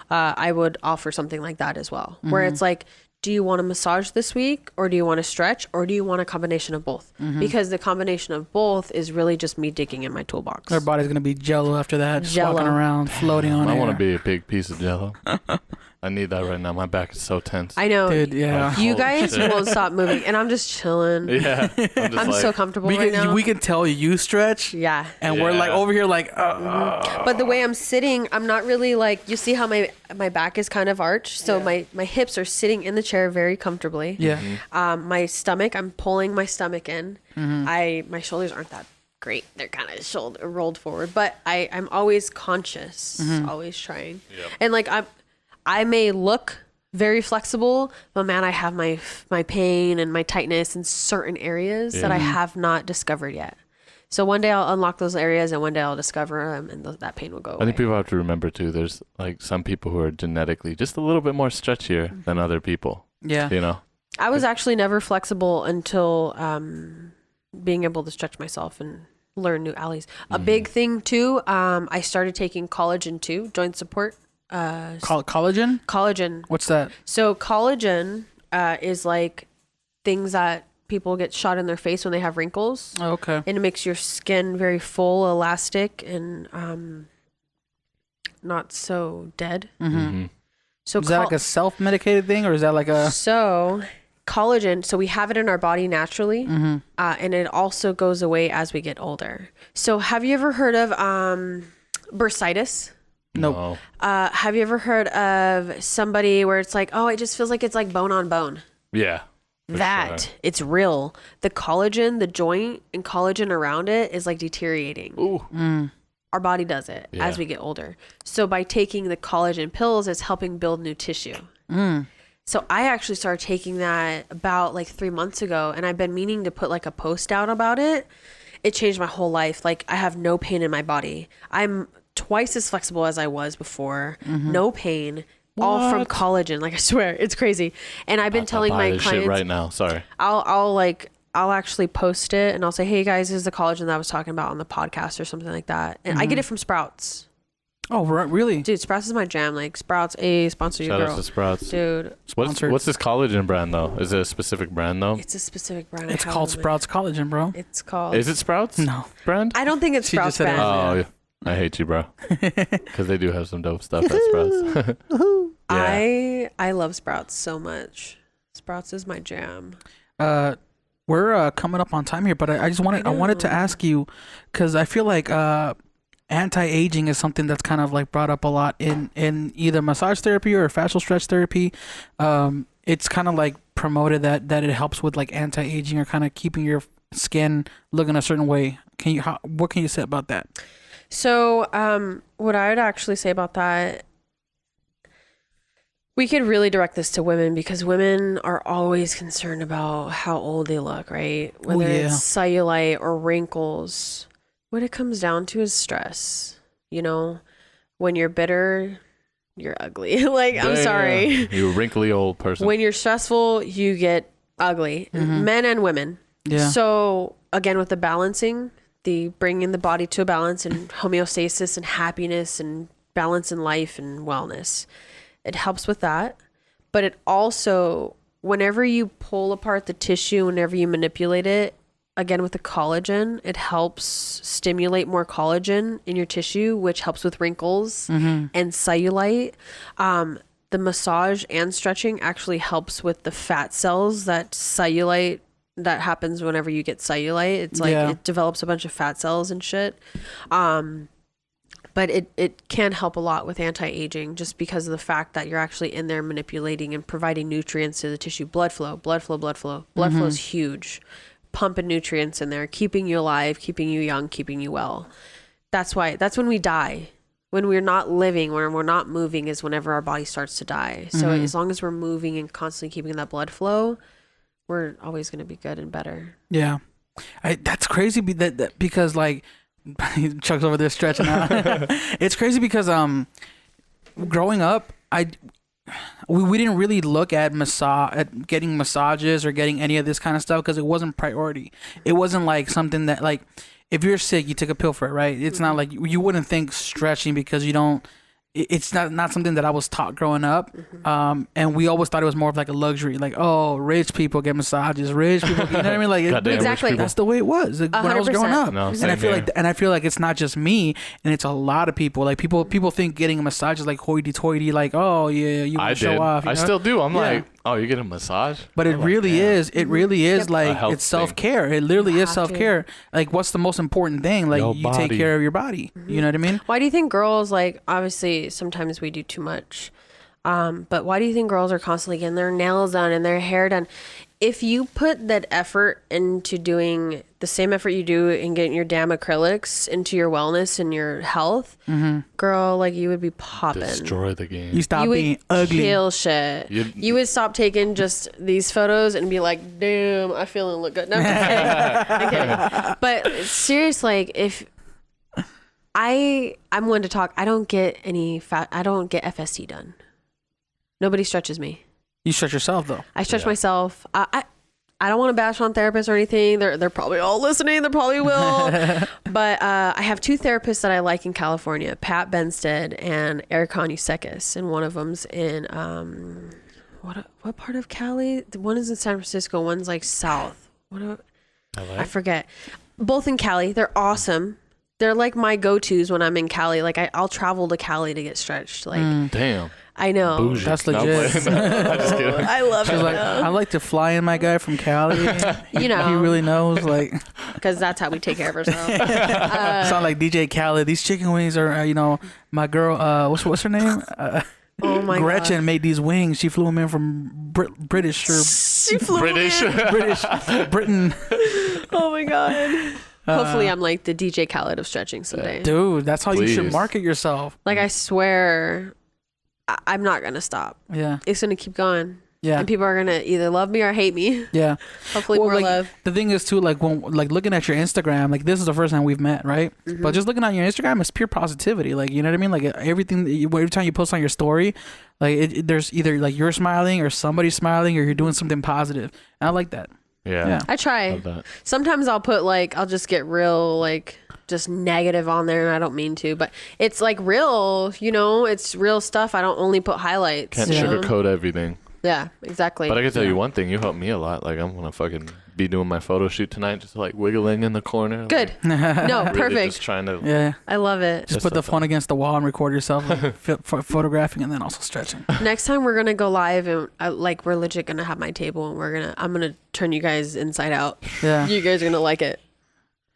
I would offer something like that as well, where it's like, do you want a massage this week, or do you want to stretch, or do you want a combination of both? Because the combination of both is really just me digging in my toolbox. Their body's going to be jello after that, just Jello. walking around, floating on I air. want to be a big piece of jello. I need that right now. My back is so tense. I know. Dude, yeah. You Holy guys shit. won't stop moving, and I'm just chilling. Yeah. I'm so comfortable We right now. we can tell you stretch, Yeah. and we're like Yeah. over here like, But the way I'm sitting, I'm not really like, you see how my back is kind of arched, so my hips are sitting in the chair very comfortably. yeah. My stomach, I'm pulling my stomach in. My shoulders aren't that great. They're kind of rolled forward, but I'm always conscious, always trying. Yep. And like I may look very flexible, but man, I have my pain and my tightness in certain areas that I have not discovered yet. So one day I'll unlock those areas, and one day I'll discover them, and that pain will go away. I think people have to remember too, there's like some people who are genetically just a little bit more stretchier than other people. Yeah. You know? I was actually never flexible until being able to stretch myself and learn new alleys. A big thing too, I started taking collagen too, joint support. Collagen? Collagen. What's that? So collagen is like things that people get shot in their face when they have wrinkles. Oh, okay. And it makes your skin very full, elastic, and not so dead. So Is that like a self-medicated thing, or is that like a... So collagen, so we have it in our body naturally, and it also goes away as we get older. So have you ever heard of bursitis? Nope. No. Have you ever heard of somebody where it's like, oh, it just feels like it's like bone on bone? Yeah. for That sure. it's real. The collagen, the joint and collagen around it is like deteriorating. Ooh. Our body does it Yeah. as we get older. So by taking the collagen pills, it's helping build new tissue. So I actually started taking that about like 3 months ago, and I've been meaning to put like a post out about it. It changed my whole life. Like I have no pain in my body. I'm twice as flexible as I was before. No pain. All from collagen. Like I swear, it's crazy. And I've been telling I'll my buy this shit clients right now. Sorry. I'll actually post it, and I'll say, hey guys, this is the collagen that I was talking about on the podcast or something like that. And I get it from Sprouts. Oh, really? Dude, Sprouts is my jam. Like Sprouts, sponsor your Shout girl. out to Sprouts. Dude, Sponsored. What's this collagen brand though? Is it a specific brand though? it's a specific brand. It's I have called it, man. Sprouts Collagen, bro. It's called. Is it Sprouts? No. Brand? I don't think it's She just Sprouts said it. brand. Oh, yeah. I hate you, bro. Because they do have some dope stuff at Sprouts. Yeah. I love Sprouts so much. Sprouts is my jam. We're coming up on time here, but I just wanted to ask you, because I feel like anti-aging is something that's kind of like brought up a lot in either massage therapy or fascial stretch therapy. It's kind of like promoted that it helps with like anti-aging or kind of keeping your skin looking a certain way. What can you say about that? So, what I would actually say about that, we could really direct this to women, because women are always concerned about how old they look, right? Whether it's cellulite or wrinkles. What it comes down to is stress, you know? When you're bitter, you're ugly. Like, I'm sorry. You wrinkly old person. When you're stressful, you get ugly. Men and women. Yeah. So again, with the balancing, the bringing the body to a balance and homeostasis and happiness and balance in life and wellness, it helps with that. But it also, whenever you pull apart the tissue, whenever you manipulate it, again with the collagen, it helps stimulate more collagen in your tissue, which helps with wrinkles and cellulite. The massage and stretching actually helps with the fat cells, that cellulite that happens whenever you get cellulite. It's like it develops a bunch of fat cells and shit. But it can help a lot with anti-aging, just because of the fact that you're actually in there manipulating and providing nutrients to the tissue. Blood flow is huge. Pumping nutrients in there, keeping you alive, keeping you young, keeping you well. That's when we die. When we're not living, when we're not moving, is whenever our body starts to die. So as long as we're moving and constantly keeping that blood flow, we're always going to be good and better. Yeah. That's crazy because like Chuck's over there stretching out. It's crazy because growing up, we didn't really look at getting massages or getting any of this kind of stuff because it wasn't priority. It wasn't like something that, like, if you're sick, you take a pill for it, right? It's not like you wouldn't think stretching because you don't. It's not something that I was taught growing up, and we always thought it was more of like a luxury, like, oh, rich people get massages, rich people, you know what I mean? Like, exactly, that's the way it was when I was growing up. No, and I feel like it's not just me, and it's a lot of people. Like people think getting a massage is like hoity-toity, like, oh yeah, you want to show off. I still do. I'm like, oh, you get a massage? But it really is. It really is like, it's self-care. It literally is self-care. Like, what's the most important thing? Like, you take care of your body. You know what I mean? Why do you think girls, like, obviously sometimes we do too much, but why do you think girls are constantly getting their nails done and their hair done? If you put that effort into doing the same effort you do in getting your damn acrylics into your wellness and your health, girl, like, you would be popping. Destroy the game. You stop being ugly. Kill shit. You would stop taking just these photos and be like, damn, I feel and look good. No, I'm just kidding. I'm kidding. But serious, like, if I'm one to talk, I don't get FST done. Nobody stretches me. You stretch yourself though. I stretch myself. I don't want to bash on therapists or anything. They're probably all listening. They probably will. But I have two therapists that I like in California, Pat Benstead and Erica Usekis, and one of them's in what part of Cali? One is in San Francisco. One's like south. I forget. Both in Cali. They're awesome. They're like my go-tos when I'm in Cali. Like, I'll travel to Cali to get stretched. Like, damn. I know. Bougie. That's legit. I'm just kidding. I love She's it. like, I like to fly in my guy from Cali. You know. He really knows, like, because that's how we take care of ourselves. sound like DJ Khaled. These chicken wings are, my girl. What's her name? Oh my Gretchen God. made these wings. She flew them in from British or She flew British. Britain. Oh my God. Hopefully I'm like the DJ Khaled of stretching someday. Dude, that's how you should Please. market yourself. Like, I swear, I'm not going to stop. Yeah. It's going to keep going. Yeah. And people are going to either love me or hate me. Yeah. Hopefully more like, love. The thing is too, like, when looking at your Instagram, like, this is the first time we've met, right? But just looking at your Instagram, it's pure positivity. Like, you know what I mean? Like, every time you post on your story, like, there's either like you're smiling or somebody's smiling or you're doing something positive. And I like that. Yeah. I try. Love that. Sometimes I'll put I'll just get real, just negative on there, and I don't mean to, but it's like real, it's real stuff. I don't only put highlights. Can't sugarcoat everything. Yeah, exactly. But I can tell you one thing, you helped me a lot. Like, I'm gonna fucking be doing my photo shoot tonight, just like wiggling in the corner. Good. Like, No, really perfect. just trying to. Yeah. I love it. Just put the phone against the wall and record yourself photographing and then also stretching. Next time we're gonna go live, and we're legit gonna have my table, and I'm gonna turn you guys inside out. Yeah. You guys are gonna like it.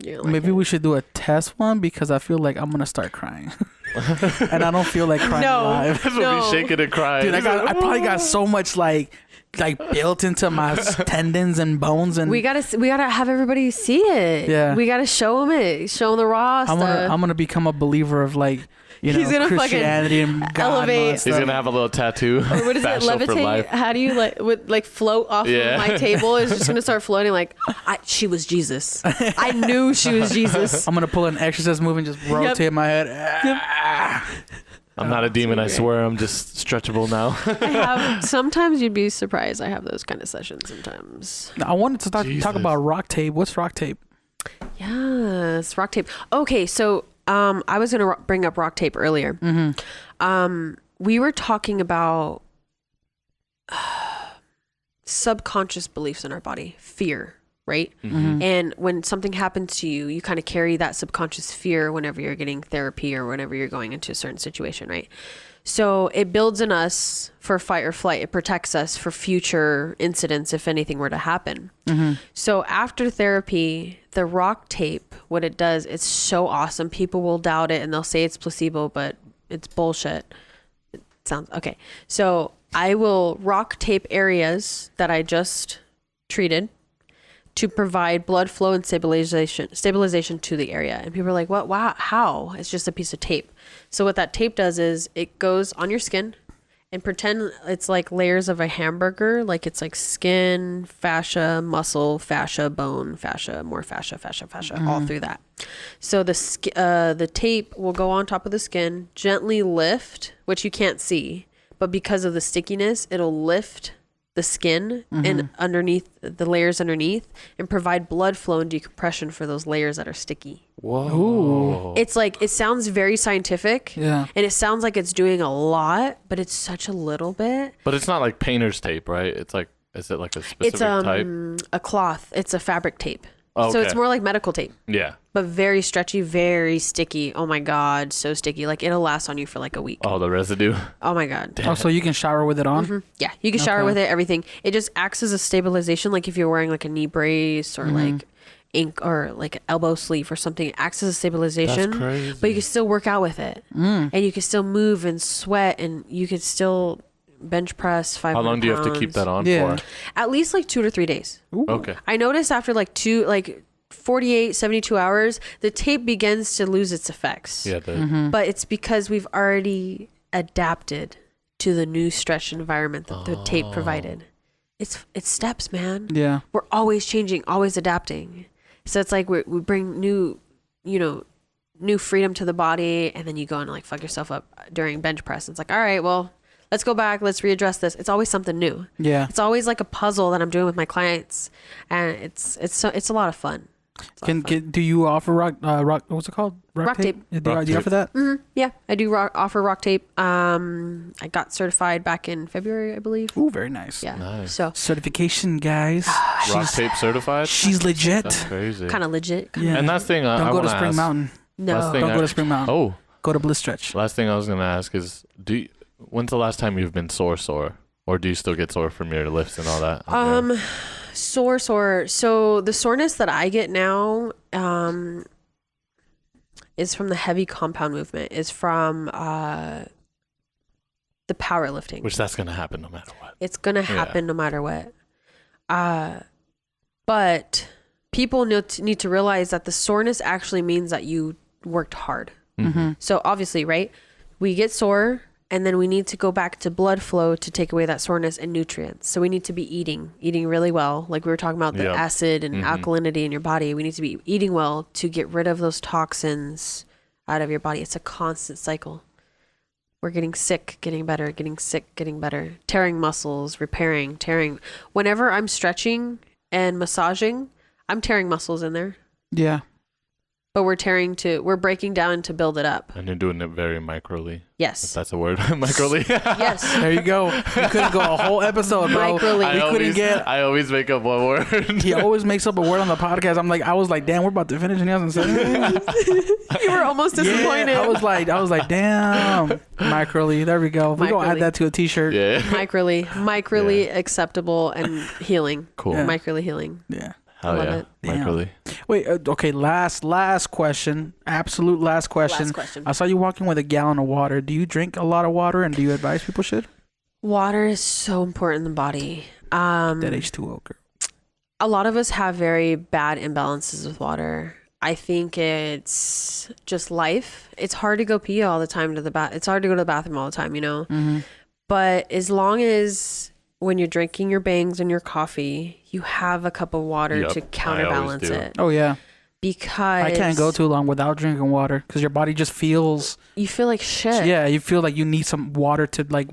Maybe we should do a test one because I feel like I'm gonna start crying, and I don't feel like crying live. This will be shaking and crying. Dude, I probably got so much like built into my tendons and bones, and we gotta have everybody see it. Yeah. We gotta show them the raw stuff. I'm gonna become a believer of He's gonna Christianity and God. elevate. He's gonna have a little tattoo. Or what is it? Fascial for Levitate? life. How do you float off of my table? It's just gonna start floating. She was Jesus. I knew she was Jesus. I'm gonna pull an exorcist move and just rotate my head. I'm not a demon, I swear. I'm just stretchable now. Sometimes you'd be surprised. I have those kind of sessions sometimes. I wanted to talk Jesus. about rock tape. What's rock tape? Yes, rock tape. Okay, so I was going to bring up rock tape earlier. We were talking about subconscious beliefs in our body, fear, right? And when something happens to you, you kind of carry that subconscious fear whenever you're getting therapy or whenever you're going into a certain situation, right? So it builds in us for fight or flight. It protects us for future incidents if anything were to happen. So after therapy, the rock tape, what it does, it's so awesome. People will doubt it and they'll say it's placebo, but it's bullshit. It sounds okay. So I will rock tape areas that I just treated to provide blood flow and stabilization to the area. And people are like, what? Wow, how? It's just a piece of tape. So what that tape does is it goes on your skin and pretend it's like layers of a hamburger. Like it's like skin, fascia, muscle, fascia, bone, fascia, more fascia, all through that. So the tape will go on top of the skin, gently lift, which you can't see, but because of the stickiness, it'll lift the skin and underneath the layers underneath and provide blood flow and decompression for those layers that are sticky. Whoa. It's like, it sounds very scientific. Yeah. And it sounds like it's doing a lot, but it's such a little bit. But it's not like painter's tape, right? It's like, is it like a specific It's type? a cloth. It's a fabric tape. Oh, So it's okay. more like medical tape, Yeah. but very stretchy, very sticky. Oh my God, so sticky. Like it'll last on you for like a week. Oh, the residue. Oh my God. Oh, so you can shower with it on? Yeah, you can shower Okay. with it, everything. It just acts as a stabilization, like if you're wearing like a knee brace or like ink or like an elbow sleeve or something. It acts as a stabilization. That's crazy. But you can still work out with it. And you can still move and sweat and you could still bench press 500 How long do you have to keep pounds. that on Yeah. for? At least like 2 to 3 days. Okay. I noticed after like 48, 72 hours, the tape begins to lose its effects. Yeah. The, But it's because we've already adapted to the new stretch environment that the tape provided. It's steps, man. Yeah. We're always changing, always adapting. So it's like we bring new freedom to the body, and then you go and like fuck yourself up during bench press. It's like, all right, well, let's go back, let's readdress this. It's always something new. Yeah. It's always like a puzzle that I'm doing with my clients, and it's a lot of fun. Do you offer rock? What's it called? Rock tape. Yeah, do Rock you tape. offer that? Yeah, I do offer rock tape. I got certified back in February, I believe. Ooh, very nice. Yeah. Nice. So Certification, guys. rock tape certified? She's legit. That's crazy. kind of legit. Yeah. And last thing I Don't go want to Spring ask, Mountain. No. Last thing Don't I- go to Spring Mountain. Oh, Go to Blisstretch. last thing I was gonna ask is, when's the last time you've been sore, or do you still get sore from your lifts and all that? Sore. So the soreness that I get now is from the heavy compound movement. Is from the powerlifting. Which that's gonna happen no matter what. It's gonna happen no matter what. But people need to realize that the soreness actually means that you worked hard. So obviously, right? We get sore, and then we need to go back to blood flow to take away that soreness and nutrients. So we need to be eating really well. Like we were talking about the Yep. acid and alkalinity in your body. We need to be eating well to get rid of those toxins out of your body. It's a constant cycle. We're getting sick, getting better, getting sick, getting better. Tearing muscles, repairing, tearing. Whenever I'm stretching and massaging, I'm tearing muscles in there. Yeah. But we're breaking down to build it up. And you're doing it very microly. If Yes. that's a word. Microly. Yes. There you go. You couldn't go a whole episode, bro. Microly. We couldn't get. I always make up one word. He always makes up a word on the podcast. I was like, damn, we're about to finish, and he hasn't said anything. You were almost disappointed. Yeah, I was like, damn, microly. There we go. We're gonna add Microly. that to a T-shirt. Yeah. Microly acceptable and healing. Cool. Yeah. Microly healing. Yeah. Hell love yeah. it. Damn. Microly. Wait. Okay. Last question. Absolute last question. Last question. I saw you walking with a gallon of water. Do you drink a lot of water, and do you advise people should? Water is so important in the body. That H2O, girl. A lot of us have very bad imbalances with water. I think it's just life. It's hard to go pee all the time to the bath. It's hard to go to the bathroom all the time, you know? But as long as when you're drinking your bangs and your coffee, you have a cup of water Yep, to I always counterbalance do. it. Oh yeah. because I can't go too long without drinking water because your body just feels. you feel like shit. Yeah, you feel like you need some water to like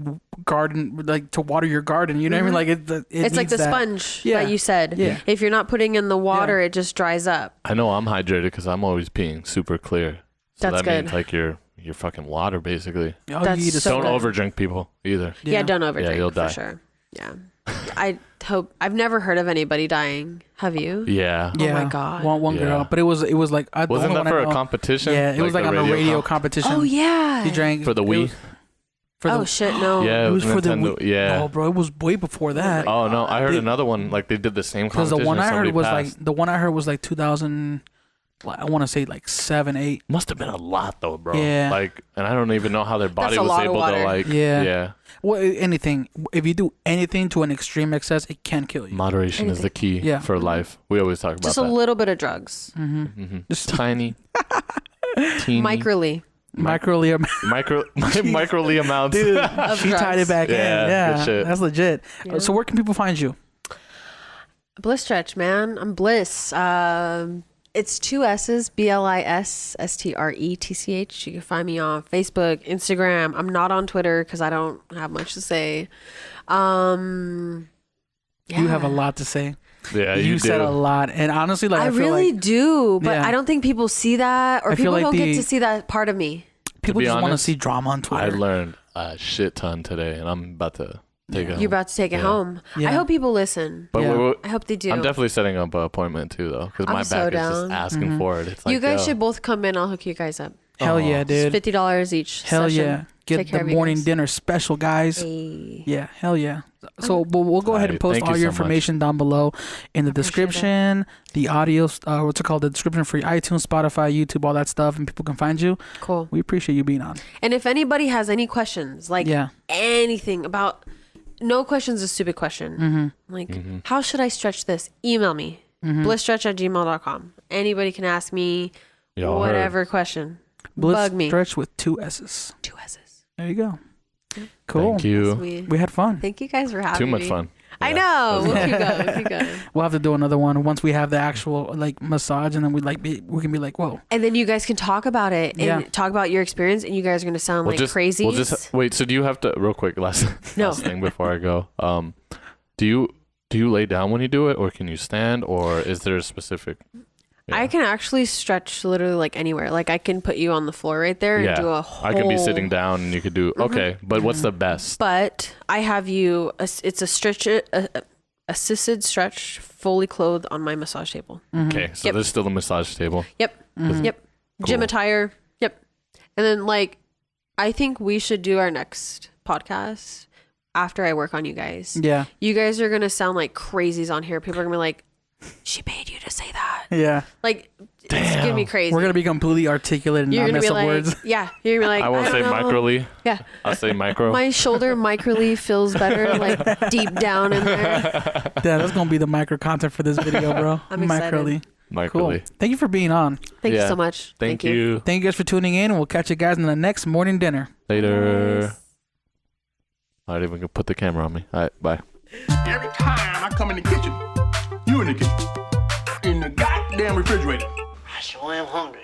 garden, like to water your garden. You know what I mean? Like It's like the that. sponge Yeah. that you said. Yeah. If you're not putting in the water, it just dries up. I know I'm hydrated because I'm always peeing super clear. So That's that good. means like you're fucking water basically. All That's you eat is so Don't good. overdrink, people, either. Yeah, don't overdrink you'll for die. sure. Yeah. I hope I've never heard of anybody dying. Have you? Yeah. Oh my God. One Yeah. girl, but it was like the Wasn't only that one for I a know- competition? Yeah, it was like on a radio comp? competition. Oh yeah. She drank For the it Wii? was For Oh the, shit, no. Yeah, it was for the Nintendo. Wii. Yeah. No, bro, it was way before that. Oh no, I heard They- another one. Like they did the same Because competition. the one I somebody heard was passed. like 2000. I want to say like 7, 8. Must have been a lot though, bro. Yeah. Like, and I don't even know how their body a was lot of able to water. like. Yeah. Yeah. Well, anything. If you do anything to an extreme excess, it can kill you. Moderation is the key Yeah. for life. We always talk about Just a that. little bit of drugs. Just tiny, teeny, Microly. Microlear. microly amounts. Dude, Of she tied it drugs. back Yeah, in. Yeah, good shit. that's legit. Yeah. So where can people find you? Blisstretch, man. I'm Bliss. It's 2 S's, BLISSTRETCH. You can find me on Facebook, Instagram. I'm not on Twitter because I don't have much to say. Yeah. You have a lot to say. Yeah, You said do. a lot, and honestly, like I I feel really like do, but Yeah. I don't think people see that, or I feel people like don't get the- to see that part of me. people be just want to honest, see drama on I Twitter. learned a shit ton today, and I'm about to take it home. You're about to take it Yeah. home. Yeah. I hope people listen. But Yeah. I hope they do. I'm definitely setting up an appointment too, though, because I'm my so back is down. just asking for it. It's like You guys yo. should both come in. I'll hook you guys up. Hell yeah, It's dude. $50 each. Hell session. yeah. Get Take care the of you morning guys. dinner special, guys. Hey. Yeah, hell yeah. So we'll go ahead and Alright, post thank all you your so much. information down below in the Appreciate it. description, the audio, what's it called? The description for your iTunes, Spotify, YouTube, all that stuff, and people can find you. Cool. We appreciate you being on. And if anybody has any questions, like Yeah. anything about, no question's a stupid question. Like, how should I stretch this? Email me. Blisstretch@gmail.com. Anybody can ask me Y'all whatever question. Bug me. Blisstretch with 2 S's. 2 S's. There you go. Cool. Thank you. Sweet. We had fun. Thank you guys for having Too me. much fun. I Yeah. know. We'll keep going. We'll keep going. We'll have to do another one once we have the actual like massage, and then we can be like, whoa. And then you guys can talk about it and Yeah. talk about your experience, and you guys are going to sound like crazies. We'll just wait. So do you have to real quick last No. thing before I go? Do you lay down when you do it, or can you stand, or is there a specific? Yeah. I can actually stretch literally like anywhere. Like I can put you on the floor right there and do a whole. I could be sitting down and you could do okay. But what's the best? But I have you. It's a stretch, assisted stretch, fully clothed on my massage table. Okay, so Yep. there's still a massage table. Yep. Yep. Gym Cool. attire. Yep. And then like, I think we should do our next podcast after I work on you guys. Yeah. You guys are gonna sound like crazies on here. People are gonna be like, "She paid you to say that." Yeah. Like, it's gonna be crazy. We're gonna be completely articulate and You're not gonna mess be up like, words. yeah. You're gonna be like, I won't say don't know. microly. Yeah. I'll say micro. My shoulder microly feels better, like deep down in there. Yeah, that's gonna be the micro content for this video, bro. I'm excited. Microly. Cool. Microly. Thank you for being on. Thank you Yeah. so much. Thank you. Thank you guys for tuning in, and we'll catch you guys in the next morning dinner. Later. I didn't even put the camera on me. All right, bye. Every time I come in the kitchen, you in the kitchen. In the goddamn refrigerator. I sure am hungry.